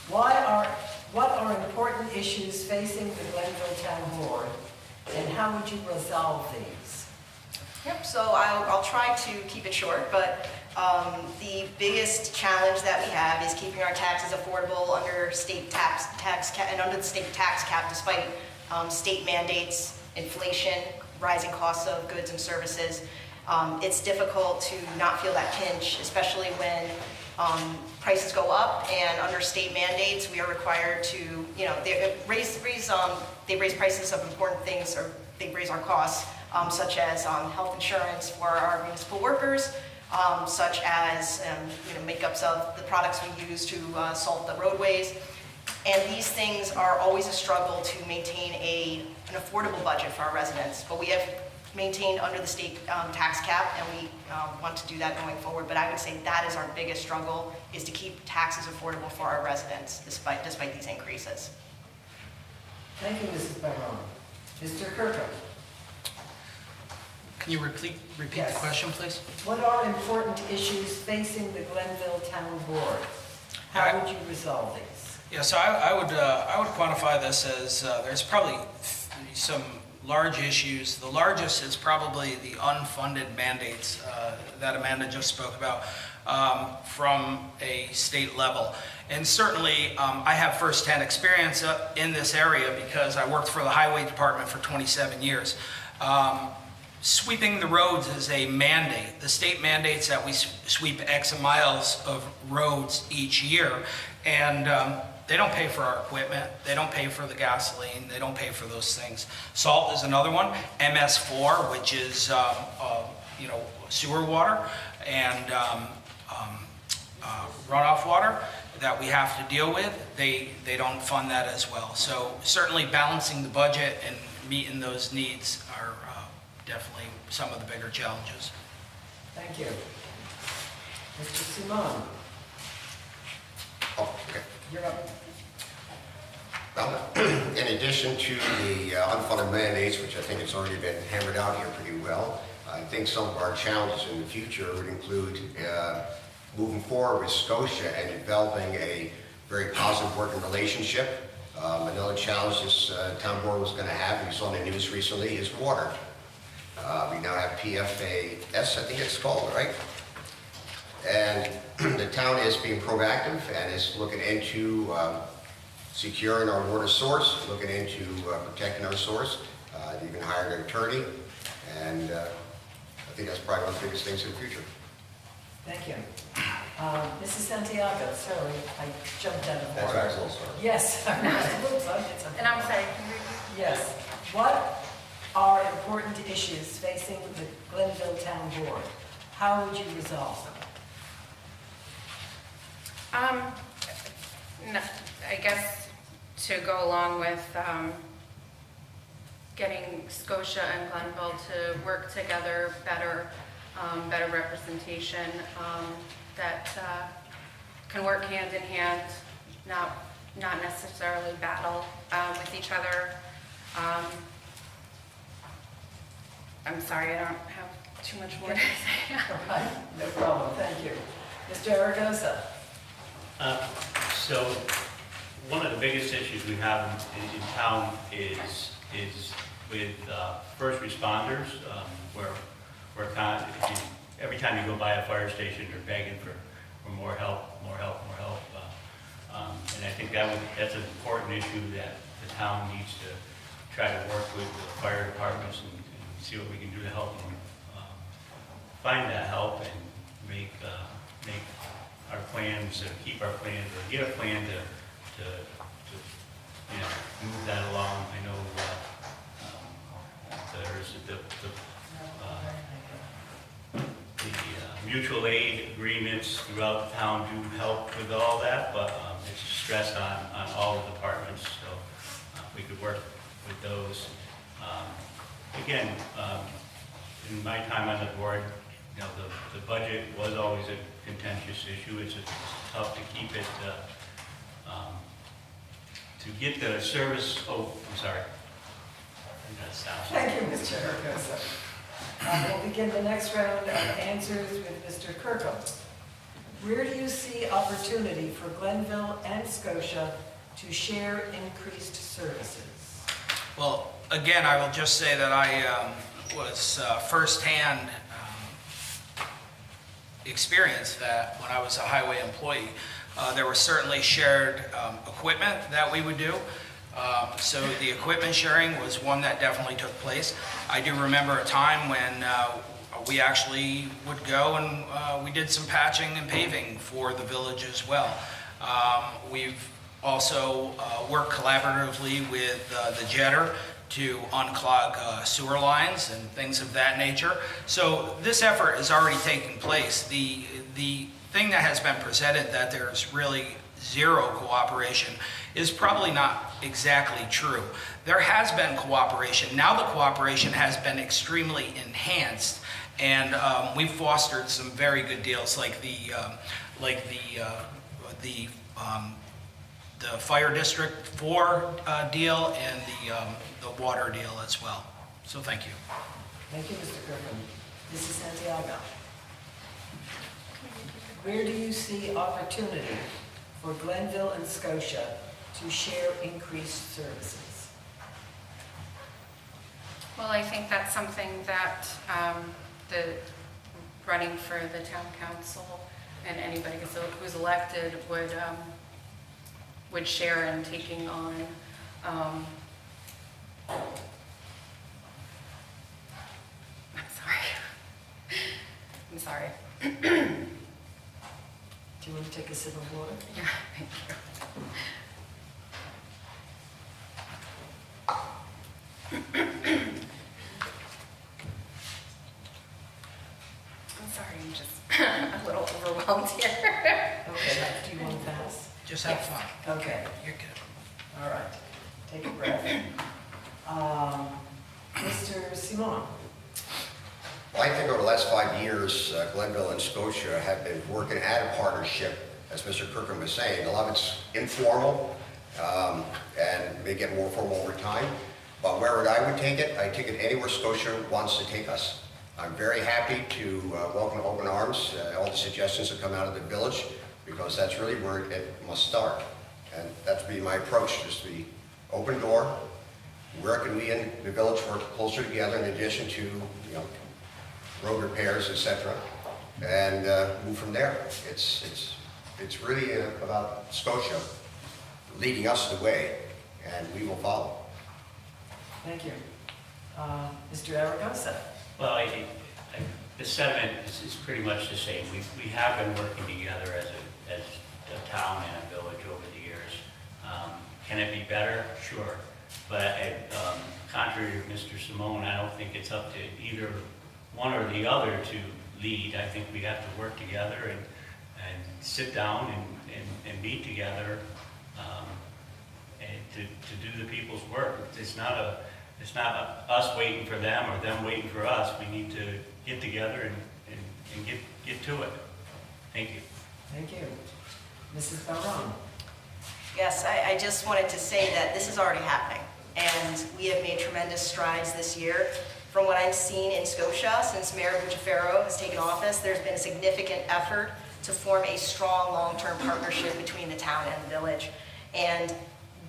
What are important issues facing the Glenville Town Board, and how would you resolve these? Yep, so I'll try to keep it short, but the biggest challenge that we have is keeping our taxes affordable under state tax cap and under the state tax cap, despite state mandates, inflation, rising costs of goods and services. It's difficult to not feel that pinch, especially when prices go up, and under state mandates, we are required to, they raise prices of important things, or they raise our costs, such as health insurance for our municipal workers, such as makeups of the products we use to salt the roadways. And these things are always a struggle to maintain an affordable budget for our residents. But we have maintained under the state tax cap, and we want to do that going forward. But I would say that is our biggest struggle, is to keep taxes affordable for our residents despite these increases. Thank you, Mrs. Barone. Mr. Kirkland. Can you repeat Yes. the question, please? What are important issues facing the Glenville Town Board? How would you resolve these? Yeah, so I would quantify this as there's probably some large issues. The largest is probably the unfunded mandates that Amanda just spoke about from a state level. And certainly I have firsthand experience in this area because I worked for the Highway Department for 27 years. Sweeping the roads is a mandate. The state mandates that we sweep X miles of roads each year, and they don't pay for our equipment, they don't pay for the gasoline, they don't pay for those things. Salt is another one. MS4, which is sewer water and runoff water that we have to deal with, they don't fund that as well. So certainly balancing the budget and meeting those needs are definitely some of the bigger challenges. Thank you. Mr. Simon, Oh, okay. you're up. Well, in addition to the unfunded mandates, which I think it's already been hammered out here pretty well, I think some of our challenges in the future would include moving forward with Scotia and developing a very positive working relationship. Another challenge this town board was going to have, we saw in the news recently, is water. We now have PFAS, I think it's called, right? And the town is being proactive and is looking into securing our water source, looking into protecting our source. They even hired an attorney, and I think that's probably one of the biggest things in the future. Thank you. Mrs. Santiago, sorry, I jumped out of order. That's right, it's a little sorry. Yes, I whoops, I did something. And I'm sorry, can you repeat? Yes. What are important issues facing the Glenville Town Board? How would you resolve them? No, I guess to go along with getting Scotia and Glenville to work together better, better representation that can work hand in hand, not necessarily battle with each other. I'm sorry, I don't have too much more to say. All right, no problem, thank you. Mr. Aragosa? So one of the biggest issues we have in town is with first responders, where every time you go by a fire station, they're begging for more help. And I think that's an important issue that the town needs to try to work with the fire departments and see what we can do to help them find that help and make our plans, keep our plans, or get a plan to move that along. I know there's the mutual aid agreements throughout the town do help with all that, but it's stressed on all the departments, so we could work with those. Again, in my time on the board, the budget was always a contentious issue. It's tough to keep it, to get the service, I'm sorry. I'm gonna stop. Thank you, Mr. Aragosa. We'll begin the next round of answers with Mr. Kirkham. Where do you see opportunity for Glenville and Scotia to share increased services? Well, again, I will just say that I was firsthand experienced that when I was a highway employee. There was certainly shared equipment that we would do. So the equipment sharing was one that definitely took place. I do remember a time when we actually would go and we did some patching and paving for the village as well. We've also worked collaboratively with the jetter to unclog sewer lines and things of that nature. So this effort is already taking place. The thing that has been presented that there's really zero cooperation is probably not exactly true. There has been cooperation. Now the cooperation has been extremely enhanced, and we've fostered some very good deals, like the Fire District 4 deal and the water deal as well. So thank you. Thank you, Mr. Kirkham. Mrs. Santiago. Where do you see opportunity for Glenville and Scotia to share increased services? Well, I think that's something that the running for the town council and anybody who's elected would share in taking on. I'm sorry. Do you want to take a sip of water? Yeah, thank you. I'm sorry, I'm just a little overwhelmed here. Okay, do you want to pass? Just have fun. Okay, You're good. all right. Take a breath. Mr. Simon. Well, I think over the last 5 years, Glenville and Scotia have been working at a partnership, as Mr. Kirkham was saying. A lot of it's informal and may get more formal over time. But where I would take it, I take it anywhere Scotia wants to take us. I'm very happy to welcome open arms all the suggestions that come out of the village, because that's really where it must start. And that's be my approach, just to be open door. Where can we in the village work closer together in addition to, road repairs, etc., and move from there. It's really about Scotia leading us the way, and we will follow. Thank you. Mr. Aragosa? Well, the sentiment is pretty much the same. We have been working together as a town and a village over the years. Can it be better? Sure. But contrary to Mr. Simone, I don't think it's up to either one or the other to lead. I think we have to work together and sit down and meet together and to do the people's work. It's not us waiting for them or them waiting for us. We need to get together and get to it. Thank you. Thank you. Mrs. Barone? Yes, I just wanted to say that this is already happening, and we have made tremendous strides this year. From what I've seen in Scotia, since Mayor Bucciferro has taken office, there's been a significant effort to form a strong long-term partnership between the town and the village. And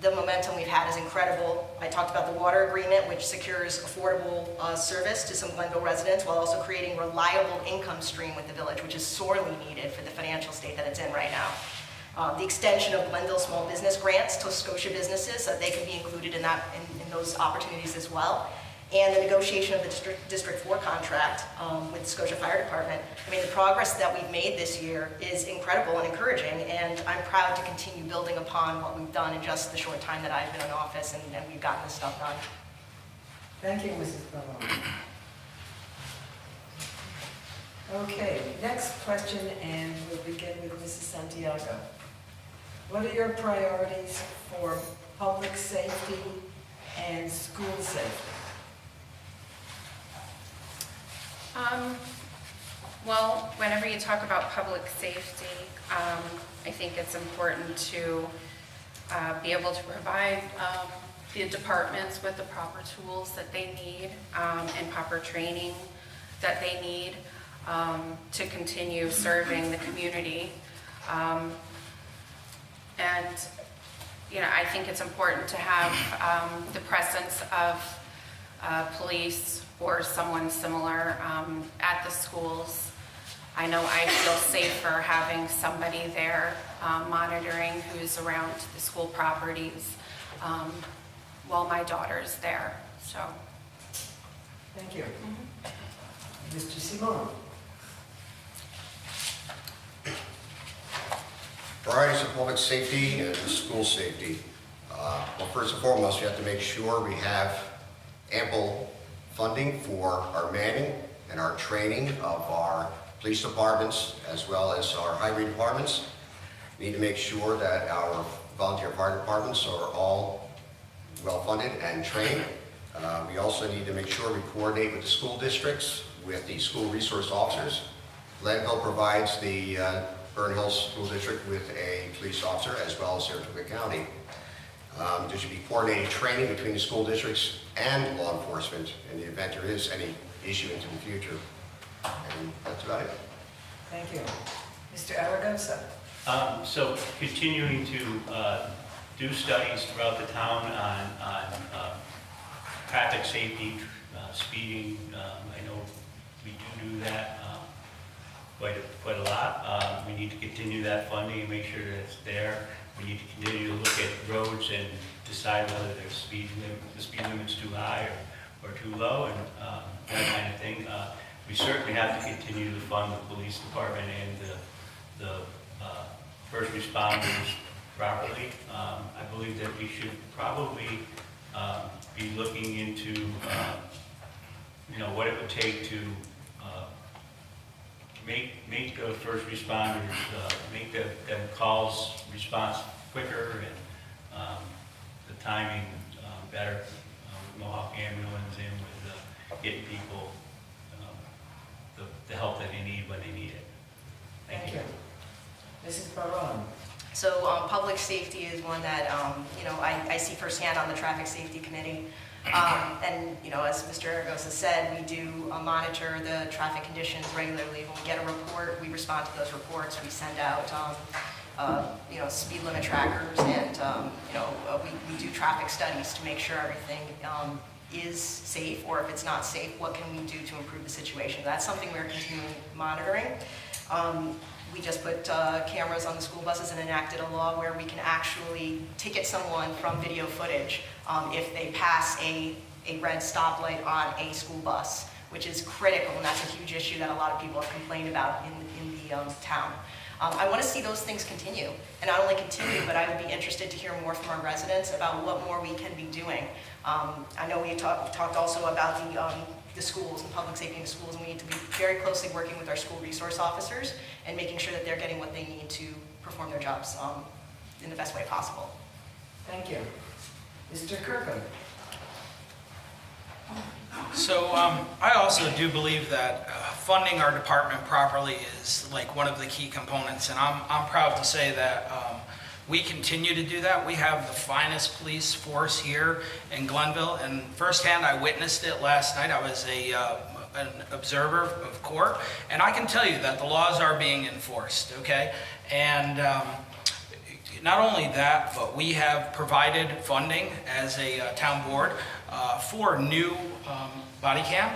the momentum we've had is incredible. I talked about the water agreement, which secures affordable service to some Glenville residents while also creating reliable income stream with the village, which is sorely needed for the financial state that it's in right now. The extension of Glenville small business grants to Scotia businesses so that they can be included in those opportunities as well. And the negotiation of the District 4 contract with the Scotia Fire Department. I mean, the progress that we've made this year is incredible and encouraging, and I'm proud to continue building upon what we've done in just the short time that I've been in office, and we've gotten this stuff done. Thank you, Mrs. Barone. Okay, next question, and we'll begin with Mrs. Santiago. What are your priorities for public safety and school safety? Well, whenever you talk about public safety, I think it's important to be able to provide the departments with the proper tools that they need and proper training that they need to continue serving the community. And, I think it's important to have the presence of police or someone similar at the schools. I know I feel safer having somebody there monitoring who's around the school properties while my daughter's there, so. Thank you. Mr. Simone? Priorities of public safety and school safety. Well, first and foremost, we have to make sure we have ample funding for our manning and our training of our police departments as well as our highway departments. We need to make sure that our volunteer fire departments are all well funded and trained. We also need to make sure we coordinate with the school districts, with the school resource officers. Glenville provides the Burn Hills School District with a police officer as well as Saratoga County. There should be coordinated training between the school districts and law enforcement in the event there is any issue into the future. And that's about it. Thank you. Mr. Aragosa? So continuing to do studies throughout the town on traffic safety, speeding. I know we do that quite a lot. We need to continue that funding and make sure that it's there. We need to continue to look at roads and decide whether the speed limit's too high or too low, and that kind of thing. We certainly have to continue to fund the police department and the first responders properly. I believe that we should probably be looking into what it would take to make the first responders, make them calls response quicker and the timing better. Mohawk Ambulance in with getting people the help that they need when they need it. Thank you. Mrs. Barone. So public safety is one that, I see firsthand on the Traffic Safety Committee. And, as Mr. Aragos has said, we do monitor the traffic conditions regularly. When we get a report, we respond to those reports. We send out, speed limit trackers, and, we do traffic studies to make sure everything is safe, or if it's not safe, what can we do to improve the situation? That's something we're continuing monitoring. We just put cameras on the school buses and enacted a law where we can actually ticket someone from video footage if they pass a red stoplight on a school bus, which is critical, and that's a huge issue that a lot of people have complained about in the town. I want to see those things continue, and not only continue, but I would be interested to hear more from our residents about what more we can be doing. I know we talked also about the schools and public safety in the schools, and we need to be very closely working with our school resource officers and making sure that they're getting what they need to perform their jobs in the best way possible. Thank you. Mr. Kirkham. So I also do believe that funding our department properly is like one of the key components, and I'm proud to say that we continue to do that. We have the finest police force here in Glenville, and firsthand I witnessed it last night. I was an observer of court, and I can tell you that the laws are being enforced, okay? And not only that, but we have provided funding as a town board for new body cam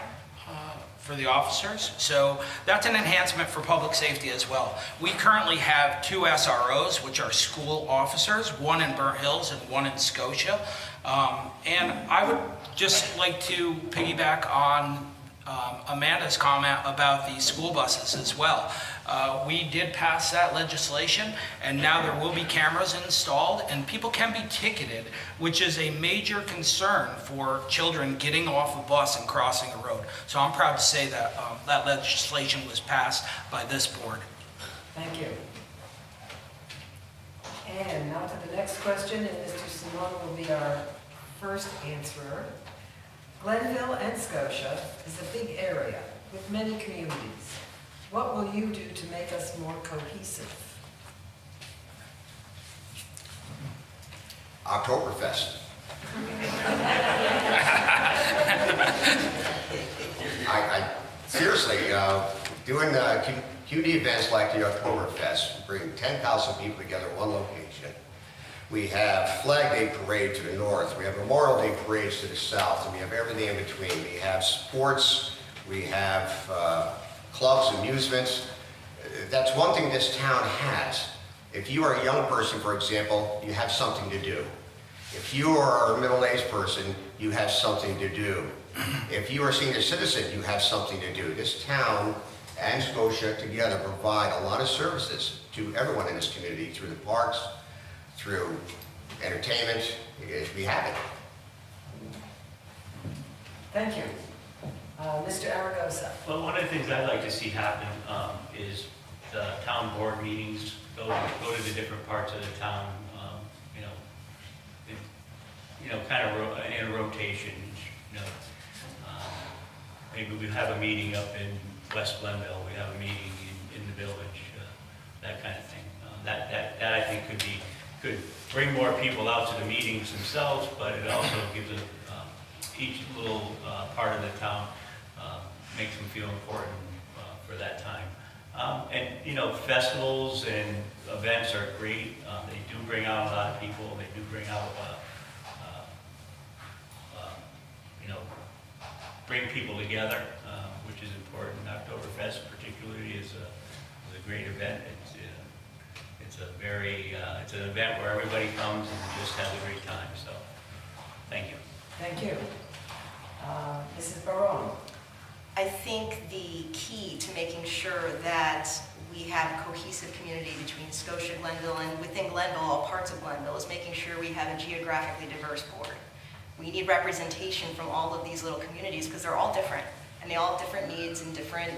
for the officers. So that's an enhancement for public safety as well. We currently have 2 SROs, which are school officers, one in Burnt Hills and one in Scotia. And I would just like to piggyback on Amanda's comment about the school buses as well. We did pass that legislation, and now there will be cameras installed, and people can be ticketed, which is a major concern for children getting off a bus and crossing a road. So I'm proud to say that that legislation was passed by this board. Thank you. And now to the next question, and Mr. Simone will be our first answerer. Glenville and Scotia is a big area with many communities. What will you do to make us more cohesive? Oktoberfest. Seriously, doing community events like the Oktoberfest, bring 10,000 people together in one location. We have Flag Day parade to the north, we have Memorial Day parades to the south, and we have everything in between. We have sports, we have clubs, amusements. That's one thing this town has. If you are a young person, for example, you have something to do. If you are a middle-aged person, you have something to do. If you are a senior citizen, you have something to do. This town and Scotia together provide a lot of services to everyone in this community through the parks, through entertainment. We have it. Thank you. Mr. Aragosa. Well, one of the things I'd like to see happen is the town board meetings go to the different parts of the town, kind of in a rotation. Maybe we have a meeting up in West Glenville, we have a meeting in the village, that kind of thing. That I think could bring more people out to the meetings themselves, but it also gives each little part of the town makes them feel important for that time. And festivals and events are great. They do bring out a lot of people. They do bring out, bring people together, which is important. Oktoberfest particularly is a great event. It's an event where everybody comes and just has a great time. So, thank you. Thank you. Mrs. Barone. I think the key to making sure that we have a cohesive community between Scotia, Glenville, and within Glenville, all parts of Glenville, is making sure we have a geographically diverse board. We need representation from all of these little communities because they're all different, and they all have different needs and different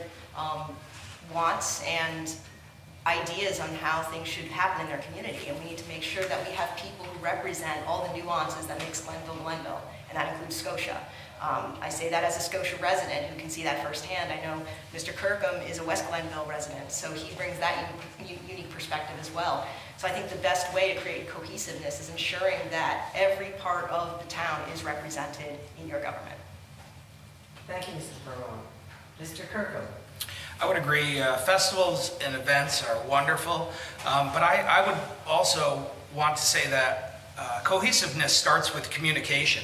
wants and ideas on how things should happen in their community, and we need to make sure that we have people who represent all the nuances that makes Glenville Glenville, and that includes Scotia. I say that as a Scotia resident who can see that firsthand. I know Mr. Kirkham is a West Glenville resident, so he brings that unique perspective as well. So I think the best way to create cohesiveness is ensuring that every part of the town is represented in your government. Thank you, Mrs. Barone. Mr. Kirkham. I would agree. Festivals and events are wonderful, but I would also want to say that cohesiveness starts with communication.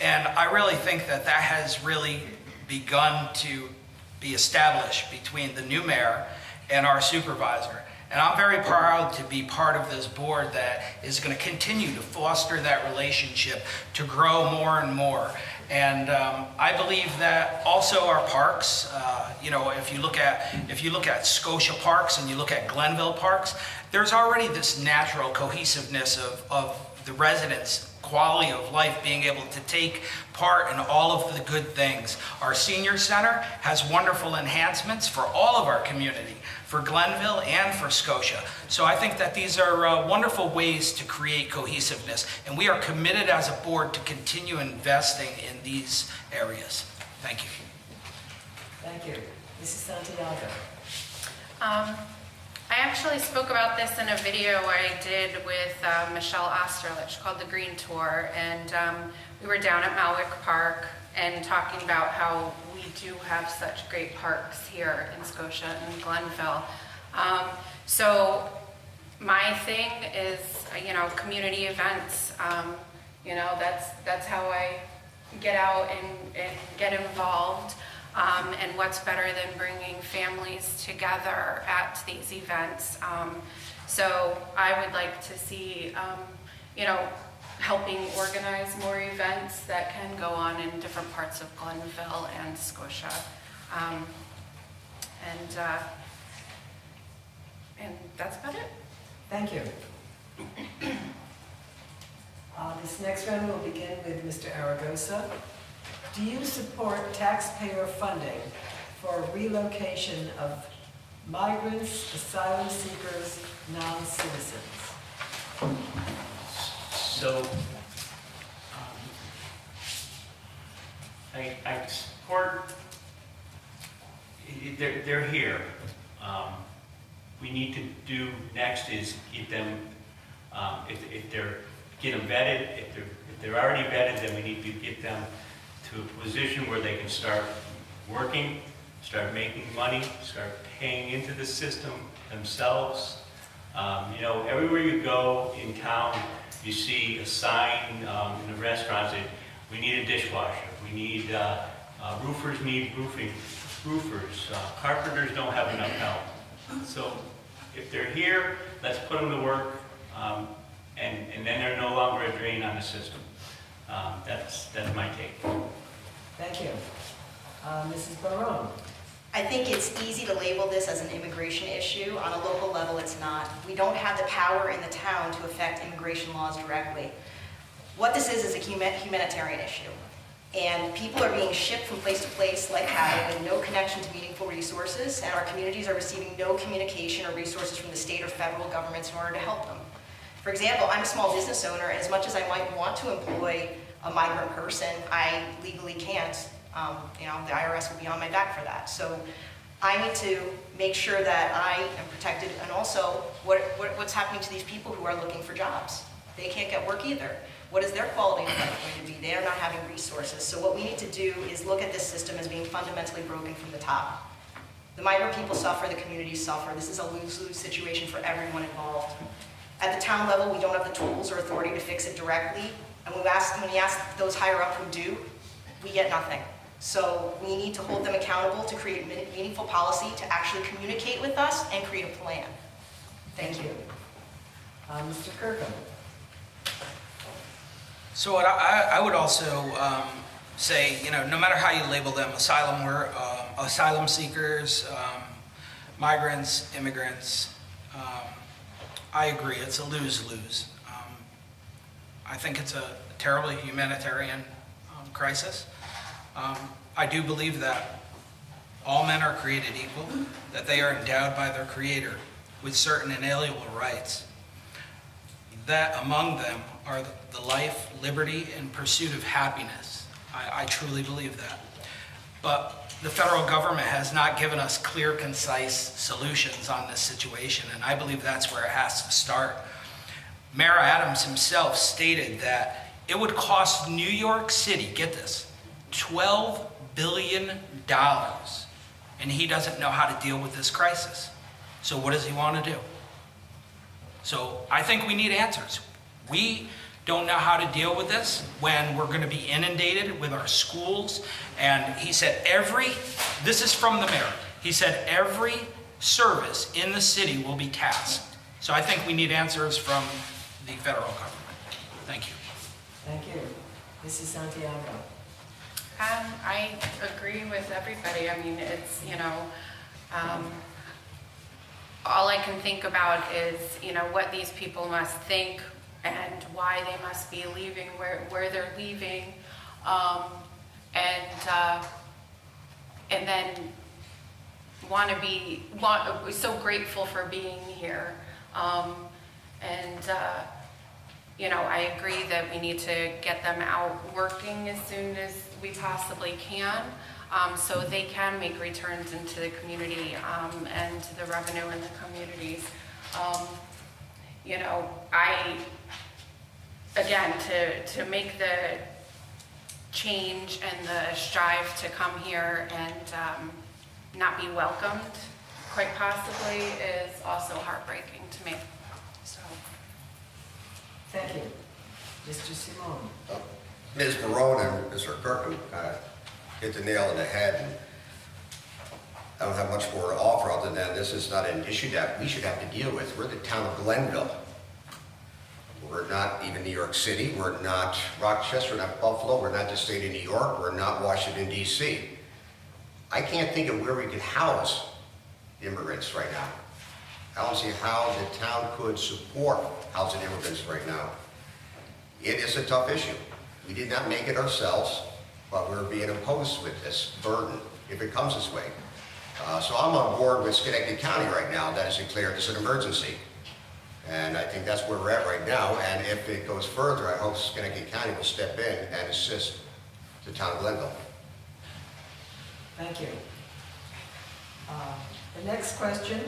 And I really think that that has really begun to be established between the new mayor and our supervisor. And I'm very proud to be part of this board that is going to continue to foster that relationship to grow more and more. And I believe that also our parks, you know, if you look at Scotia parks and you look at Glenville parks, there's already this natural cohesiveness of the residents' quality of life, being able to take part in all of the good things. Our senior center has wonderful enhancements for all of our community, for Glenville and for Scotia. So I think that these are wonderful ways to create cohesiveness, and we are committed as a board to continue investing in these areas. Thank you. Thank you. Mrs. Santiago. I actually spoke about this in a video I did with Michelle Osterlich called The Green Tour, and we were down at Malwick Park and talking about how we do have such great parks here in Scotia and Glenville. So my thing is, you know, community events. You know, that's how I get out and get involved. And what's better than bringing families together at these events. So I would like to see, you know, helping organize more events that can go on in different parts of Glenville and Scotia. And that's about it. Thank you. This next round will begin with Mr. Aragosa. Do you support taxpayer funding for relocation of migrants, asylum seekers, non-citizens? So, I support, they're here. We need to do next is get them, get them vetted. If they're already vetted, then we need to get them to a position where they can start working, start making money, start paying into the system themselves. You know, everywhere you go in town, you see a sign in the restaurants that we need a dishwasher, we need, roofers need roofers, carpenters don't have enough help. So if they're here, let's put them to work, and then they're no longer a drain on the system. That's my take. Thank you. Mrs. Barone. I think it's easy to label this as an immigration issue. On a local level, it's not. We don't have the power in the town to affect immigration laws directly. What this is a humanitarian issue. And people are being shipped from place to place like cattle with no connection to meaningful resources, and our communities are receiving no communication or resources from the state or federal governments in order to help them. For example, I'm a small business owner, and as much as I might want to employ a migrant person, I legally can't. You know, the IRS would be on my back for that. So I need to make sure that I am protected, and also what's happening to these people who are looking for jobs. They can't get work either. What is their quality of life going to be? They are not having resources. So what we need to do is look at this system as being fundamentally broken from the top. The migrant people suffer, the communities suffer. This is a lose-lose situation for everyone involved. At the town level, we don't have the tools or authority to fix it directly. And when we ask those higher up who do, we get nothing. So we need to hold them accountable to create meaningful policy, to actually communicate with us and create a plan. Thank you. Mr. Kirkham. So what I would also say, you know, no matter how you label them, asylum seekers, migrants, immigrants, I agree, it's a lose-lose. I think it's a terribly humanitarian crisis. I do believe that all men are created equal, that they are endowed by their Creator with certain inalienable rights, that among them are the life, liberty, and pursuit of happiness. I truly believe that. But the federal government has not given us clear, concise solutions on this situation, and I believe that's where it has to start. Mayor Adams himself stated that it would cost New York City, get this, $12 billion, and he doesn't know how to deal with this crisis. So what does he want to do? So I think we need answers. We don't know how to deal with this when we're going to be inundated with our schools. And he said this is from the mayor, he said every service in the city will be tasked. So I think we need answers from the federal government. Thank you. Thank you. Mrs. Santiago. I agree with everybody. I mean, it's, all I can think about is, what these people must think and why they must be leaving, where they're leaving, and then we're so grateful for being here. I agree that we need to get them out working as soon as we possibly can, so they can make returns into the community and to the revenue in the communities. To make the change and the strive to come here and not be welcomed, quite possibly, is also heartbreaking to me. So. Thank you. Mr. Simone. Ms. Barone and Mr. Kirkland kind of hit the nail on the head. And I don't have much more to offer other than this is not an issue that we should have to deal with. We're the town of Glenville. We're not even New York City. We're not Rochester. We're not Buffalo. We're not the state of New York. We're not Washington, D.C. I can't think of where we could house immigrants right now. I don't see how the town could support housing immigrants right now. It is a tough issue. We did not make it ourselves, but we're being imposed with this burden if it comes this way. So I'm on board with Schenectady County right now that has declared this an emergency. And I think that's where we're at right now. And if it goes further, I hope Schenectady County will step in and assist the town of Glenville. Thank you. The next question,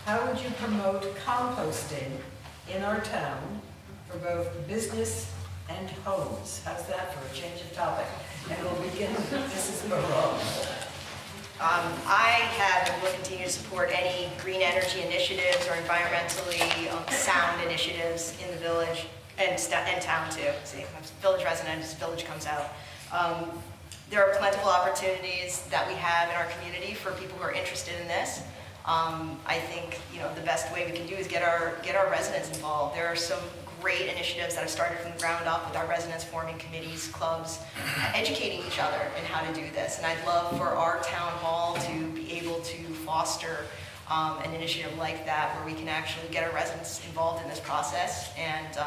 how would you promote composting in our town for both business and homes? How's that for a change of topic? And we'll begin with Mrs. Barone. I have and will continue to support any green energy initiatives or environmentally sound initiatives in the village and town too. See, I'm a village resident, this village comes out. There are plentiful opportunities that we have in our community for people who are interested in this. I think the best way we can do is get our residents involved. There are some great initiatives that have started from the ground up with our residents forming committees, clubs, educating each other in how to do this. And I'd love for our town hall to be able to foster an initiative like that where we can actually get our residents involved in this process and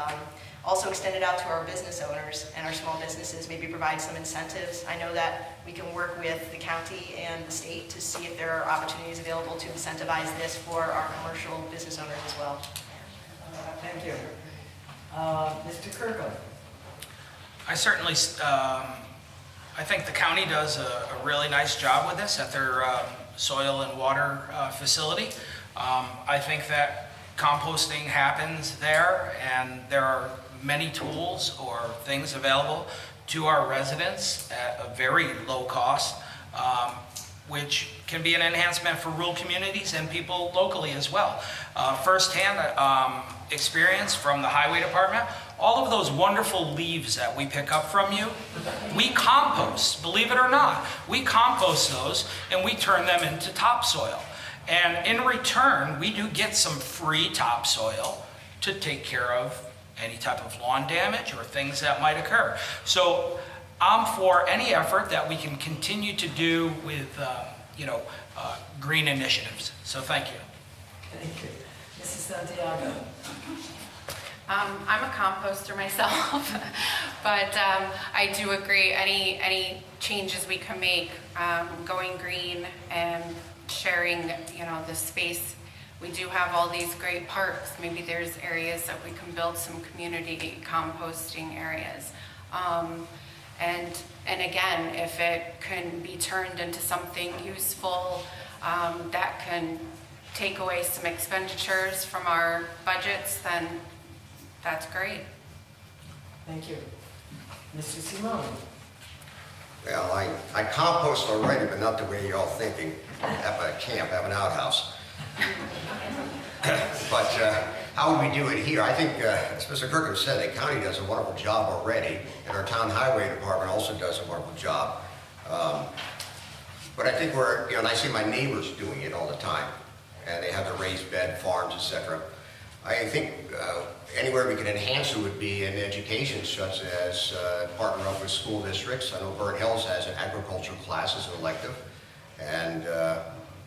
also extend it out to our business owners and our small businesses, maybe provide some incentives. I know that we can work with the county and the state to see if there are opportunities available to incentivize this for our commercial business owners as well. Thank you. Mr. Kirkland. I certainly, I think the county does a really nice job with this at their soil and water facility. I think that composting happens there, and there are many tools or things available to our residents at a very low cost, which can be an enhancement for rural communities and people locally as well. Firsthand experience from the highway department, all of those wonderful leaves that we pick up from you, we compost, believe it or not. We compost those and we turn them into topsoil. And in return, we do get some free topsoil to take care of any type of lawn damage or things that might occur. So I'm for any effort that we can continue to do with, green initiatives. So thank you. Thank you. Mrs. Santiago. I'm a composter myself, but I do agree. Any changes we can make, going green and sharing, the space. We do have all these great parks. Maybe there's areas that we can build some community composting areas. And again, if it can be turned into something useful that can take away some expenditures from our budgets, then that's great. Thank you. Mr. Simone? Well, I compost already, but not the way you're all thinking. Have a camp, have an outhouse. But how would we do it here? I think, as Mr. Kirkham said, the county does a wonderful job already, and our town highway department also does a wonderful job. But I think and I see my neighbors doing it all the time, and they have the raised bed farms, etc. I think anywhere we can enhance it would be in education, such as partner up with school districts. I know Burnt Hills has an agriculture class as an elective, and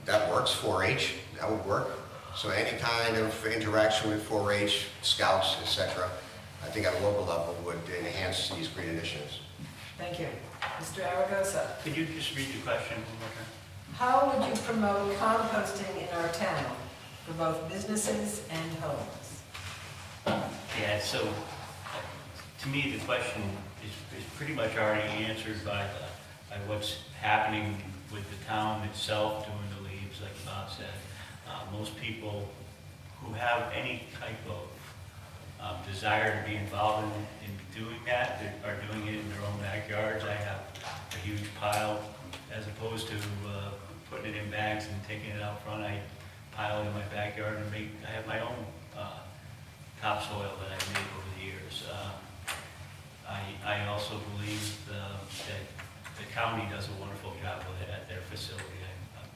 that works. 4-H, that would work. So any kind of interaction with 4-H, scouts, etc., I think at a local level would enhance these great initiatives. Thank you. Mr. Aragosa? Could you just read the question one more time? How would you promote composting in our town for both businesses and homes? Yeah, so to me, the question is pretty much already answered by what's happening with the town itself doing the leaves, like Bob said. Most people who have any type of desire to be involved in doing that, they are doing it in their own backyards. I have a huge pile, as opposed to putting it in bags and taking it out front. I pile it in my backyard and I have my own topsoil that I've made over the years. I also believe that the county does a wonderful job with it at their facility.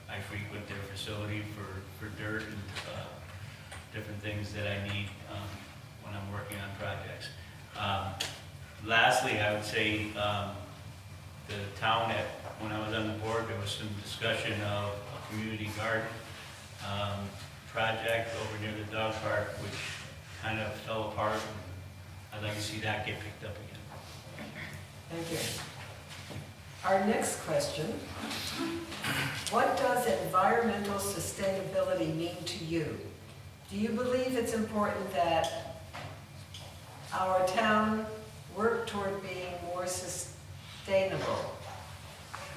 I frequent their facility for dirt and different things that I need when I'm working on projects. Lastly, I would say the town, when I was on the board, there was some discussion of a community garden project over near the dog park, which kind of fell apart. I'd like to see that get picked up again. Thank you. Our next question. What does environmental sustainability mean to you? Do you believe it's important that our town work toward being more sustainable?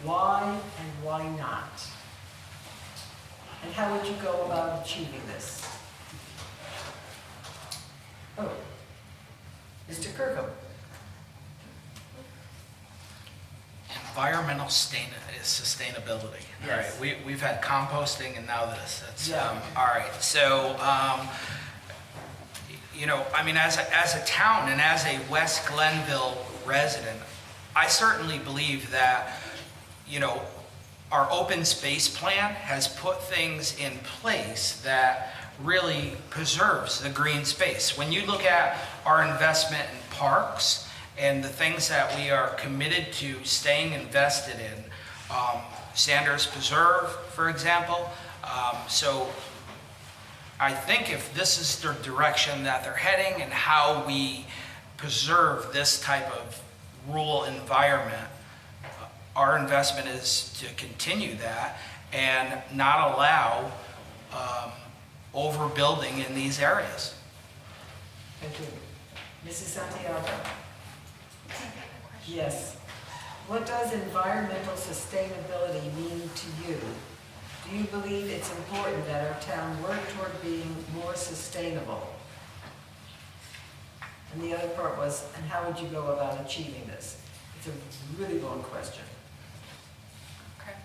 Why and why not? And how would you go about achieving this? Oh, Mr. Kirkham. Environmental sustainability. Yes. All right, we've had composting and now this. That's, Yeah. All right, so, you know, I mean, as a town and as a West Glenville resident, I certainly believe that, you know, our open space plan has put things in place that really preserves the green space. When you look at our investment in parks, and the things that we are committed to staying invested in, Sanders Preserve, for example. So I think if this is the direction that they're heading and how we preserve this type of rural environment, our investment is to continue that and not allow overbuilding in these areas. Thank you. Mrs. Santiago. Yes. What does environmental sustainability mean to you? Do you believe it's important that our town work toward being more sustainable? And the other part was, and how would you go about achieving this? It's a really long question. Okay.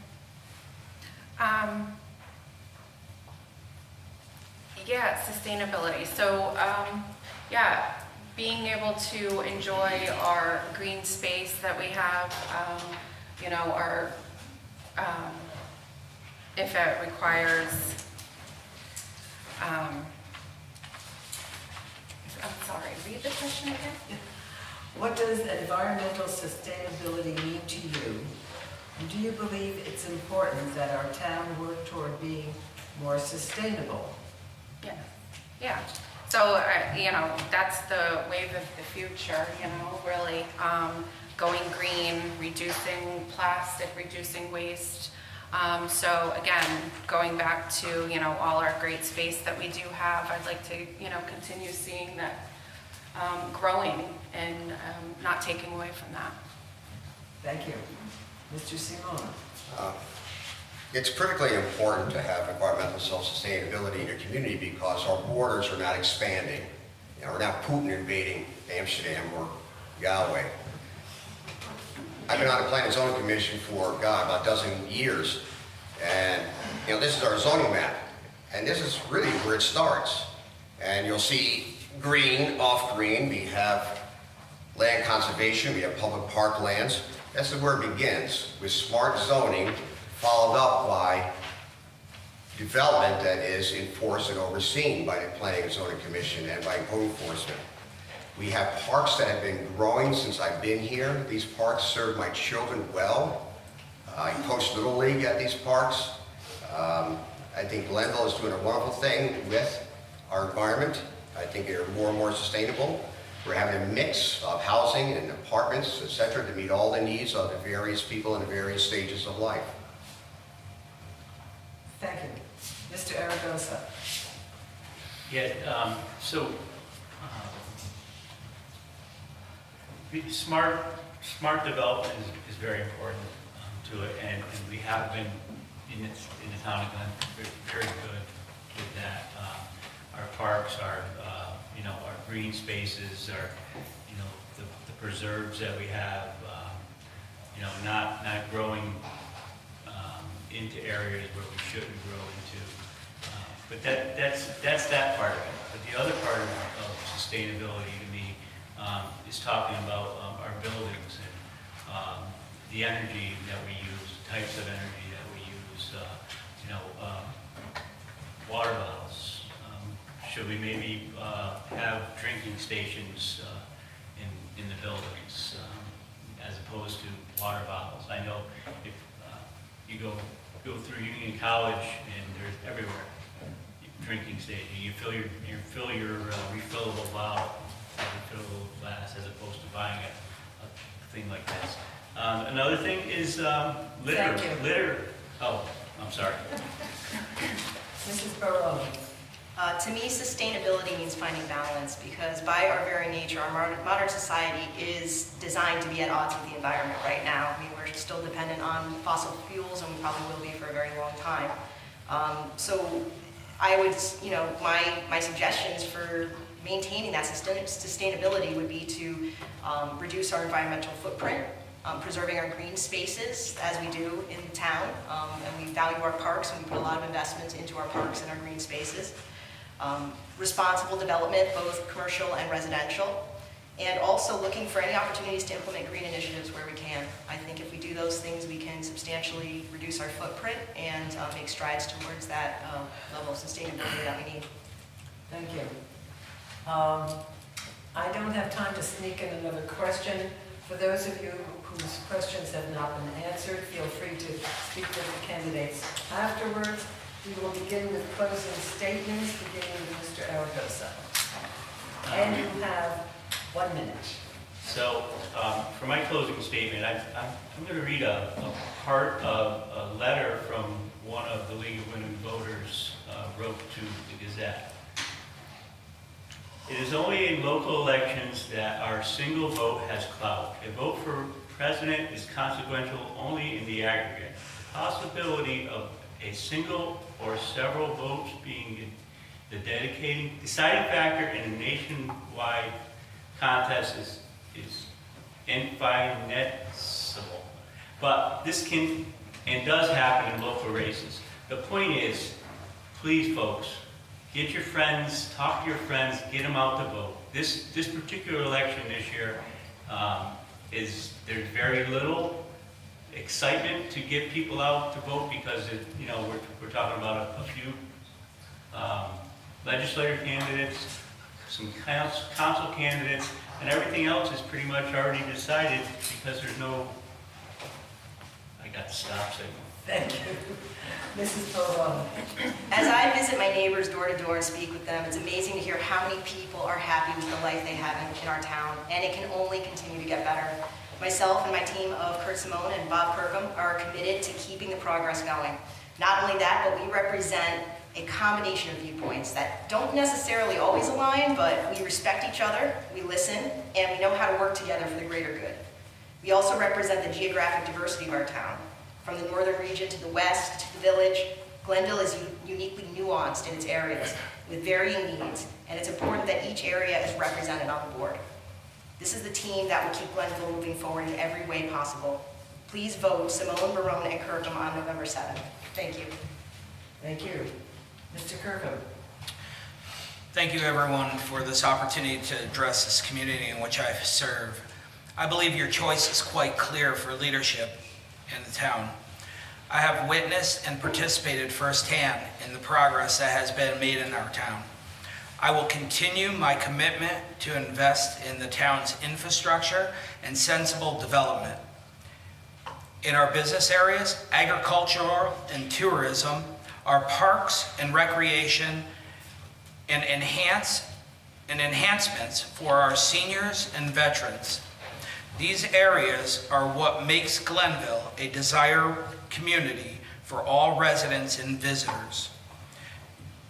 Yeah, sustainability. So, yeah, being able to enjoy our green space that we have, you know, our, if it requires, I'm sorry, read the question again? What does environmental sustainability mean to you? And do you believe it's important that our town work toward being more sustainable? Yeah, yeah. So, you know, that's the wave of the future, you know, really going green, reducing plastic, reducing waste. So again, going back to, you know, all our great space that we do have, I'd like to, you know, continue seeing that growing and not taking away from that. Thank you. Mr. Simone? It's critically important to have environmental self-sustainability in your community because our borders are not expanding. You know, we're not Putin invading Amsterdam or Galway. I've been on the Planning and Zoning Commission for, about a dozen years. And, you know, this is our zoning map. And this is really where it starts. And you'll see green, off green. We have land conservation. We have public park lands. That's where it begins, with smart zoning followed up by development that is enforced and overseen by the Planning and Zoning Commission and by code enforcement. We have parks that have been growing since I've been here. These parks serve my children well. I coach Little League at these parks. I think Glenville is doing a wonderful thing with our environment. I think they're more and more sustainable. We're having a mix of housing and apartments, etc., to meet all the needs of the various people in the various stages of life. Thank you. Mr. Aragosa? Yeah, smart development is very important to it, and we have been in the town of Glenville very good with that. Our parks, our green spaces, our the preserves that we have, not growing into areas where we shouldn't grow into. But that's that part of it. But the other part of sustainability to me is talking about our buildings and the energy that we use, types of energy that we use, water bottles. Should we maybe have drinking stations in the buildings as opposed to water bottles? I know if you go through Union College and there's everywhere drinking station. You fill your refillable bottle, refillable glass, as opposed to buying a thing like this. Another thing is litter. Thank you. Litter. Oh, I'm sorry. Mrs. Barone? To me, sustainability means finding balance because by our very nature, our modern society is designed to be at odds with the environment right now. I mean, we're still dependent on fossil fuels and we probably will be for a very long time. So I would, my suggestions for maintaining that sustainability would be to reduce our environmental footprint, preserving our green spaces as we do in town, and we value our parks and we put a lot of investments into our parks and our green spaces. Responsible development, both commercial and residential, and also looking for any opportunities to implement green initiatives where we can. I think if we do those things, we can substantially reduce our footprint and make strides towards that level of sustainability that we need. Thank you. I don't have time to sneak in another question. For those of you whose questions have not been answered, feel free to speak with the candidates afterwards. We will begin with closing statements, beginning with Mr. Aragosa. And you have 1 minute. So, for my closing statement, I'm going to read a part of a letter from one of the League of Women Voters wrote to the Gazette. It is only in local elections that our single vote has clout. A vote for president is consequential only in the aggregate. The possibility of a single or several votes being the deciding factor in a nationwide contest is infinitesimal. But this can and does happen in local races. The point is, please folks, get your friends, talk to your friends, get them out to vote. This particular election this year there's very little excitement to get people out to vote because we're talking about a few legislative candidates, some council candidates, and everything else is pretty much already decided because there's no. I got the stop signal. Thank you. Mrs. Barone? As I visit my neighbors door to door and speak with them, it's amazing to hear how many people are happy with the life they have in our town, and it can only continue to get better. Myself and my team of Kurt Simone and Bob Kirkham are committed to keeping the progress going. Not only that, but we represent a combination of viewpoints that don't necessarily always align, but we respect each other, we listen, and we know how to work together for the greater good. We also represent the geographic diversity of our town. From the northern region to the west, to the village, Glenville is uniquely nuanced in its areas with varying needs, and it's important that each area is represented on the board. This is the team that will keep Glenville moving forward in every way possible. Please vote Simone, Barone, and Kirkham on November 7th. Thank you. Thank you. Mr. Kirkham. Thank you, everyone, for this opportunity to address this community in which I serve. I believe your choice is quite clear for leadership in the town. I have witnessed and participated firsthand in the progress that has been made in our town. I will continue my commitment to invest in the town's infrastructure and sensible development. In our business areas, agricultural and tourism, our parks and recreation, and enhancements for our seniors and veterans. These areas are what makes Glenville a desired community for all residents and visitors.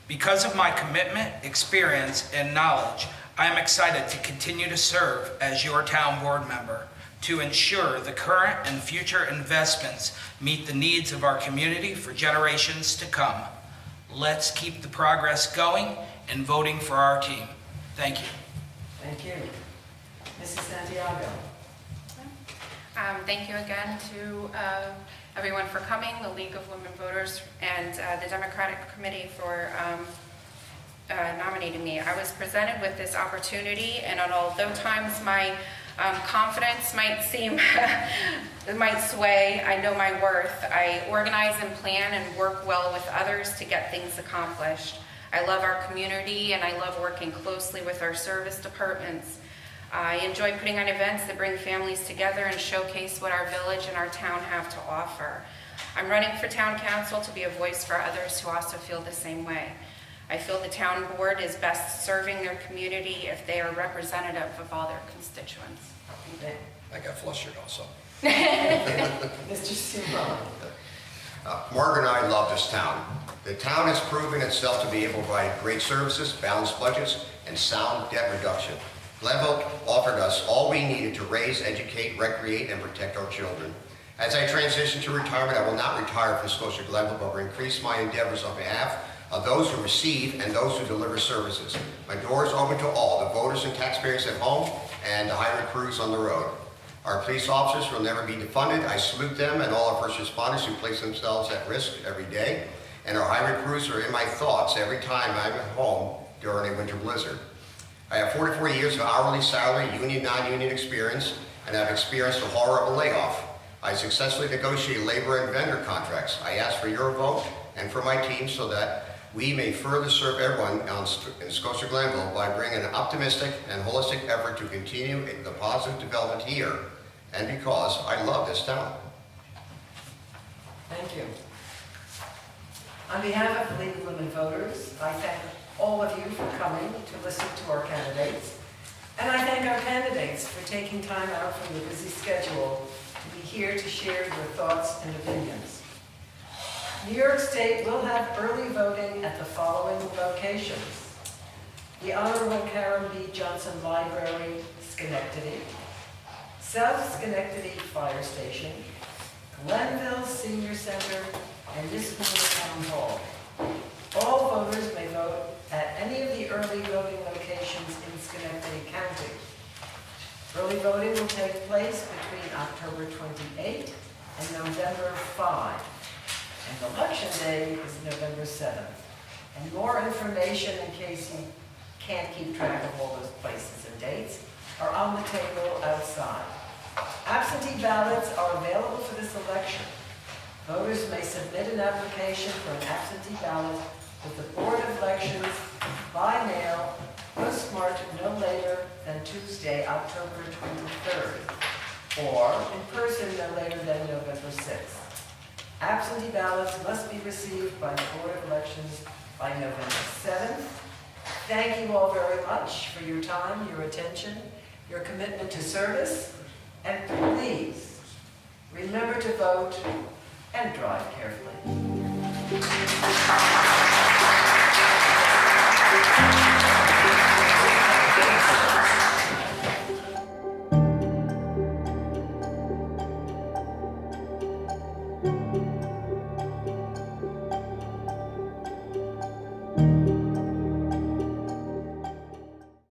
Because of my commitment, experience, and knowledge, I am excited to continue to serve as your town board member to ensure the current and future investments meet the needs of our community for generations to come. Let's keep the progress going and voting for our team. Thank you. Thank you. Mrs. Santiago. Thank you again to everyone for coming, the League of Women Voters, and the Democratic Committee for nominating me. I was presented with this opportunity, and although times my confidence might sway, I know my worth. I organize and plan and work well with others to get things accomplished. I love our community, and I love working closely with our service departments. I enjoy putting on events that bring families together and showcase what our village and our town have to offer. I'm running for town council to be a voice for others who also feel the same way. I feel the town board is best serving their community if they are representative of all their constituents. I got flustered also. Mr. Simone. Margaret and I love this town. The town has proven itself to be able to provide great services, balanced budgets, and sound debt reduction. Glenville offered us all we needed to raise, educate, recreate, and protect our children. As I transition to retirement, I will not retire from Scotia Glenville, but will increase my endeavors on behalf of those who receive and those who deliver services. My door is open to all, the voters and taxpayers at home and the highway crews on the road. Our police officers will never be defunded. I salute them and all our first responders who place themselves at risk every day. And our highway crews are in my thoughts every time I'm at home during a winter blizzard. I have 44 years of hourly salary, union, non-union experience, and I've experienced the horror of a layoff. I successfully negotiated labor and vendor contracts. I ask for your vote and for my team so that we may further serve everyone in Scotia Glenville by bringing an optimistic and holistic effort to continue the positive development here, and because I love this town. Thank you. On behalf of the League of Women Voters, I thank all of you for coming to listen to our candidates. And I thank our candidates for taking time out from your busy schedule to be here to share your thoughts and opinions. New York State will have early voting at the following locations: the Honorable Karen B. Johnson Library, Schenectady, South Schenectady Fire Station, Glenville Senior Center, and Nisqually Town Hall. All voters may vote at any of the early voting locations in Schenectady County. Early voting will take place between October 28 and November 5. And election day is November 7th. And more information, in case you can't keep track of all those places and dates, are on the table outside. Absentee ballots are available for this election. Voters may submit an application for an absentee ballot with the Board of Elections by mail, postmarked no later than Tuesday, October 23rd, or in person no later than November 6th. Absentee ballots must be received by the Board of Elections by November 7th. Thank you all very much for your time, your attention, your commitment to service, and please remember to vote and drive carefully.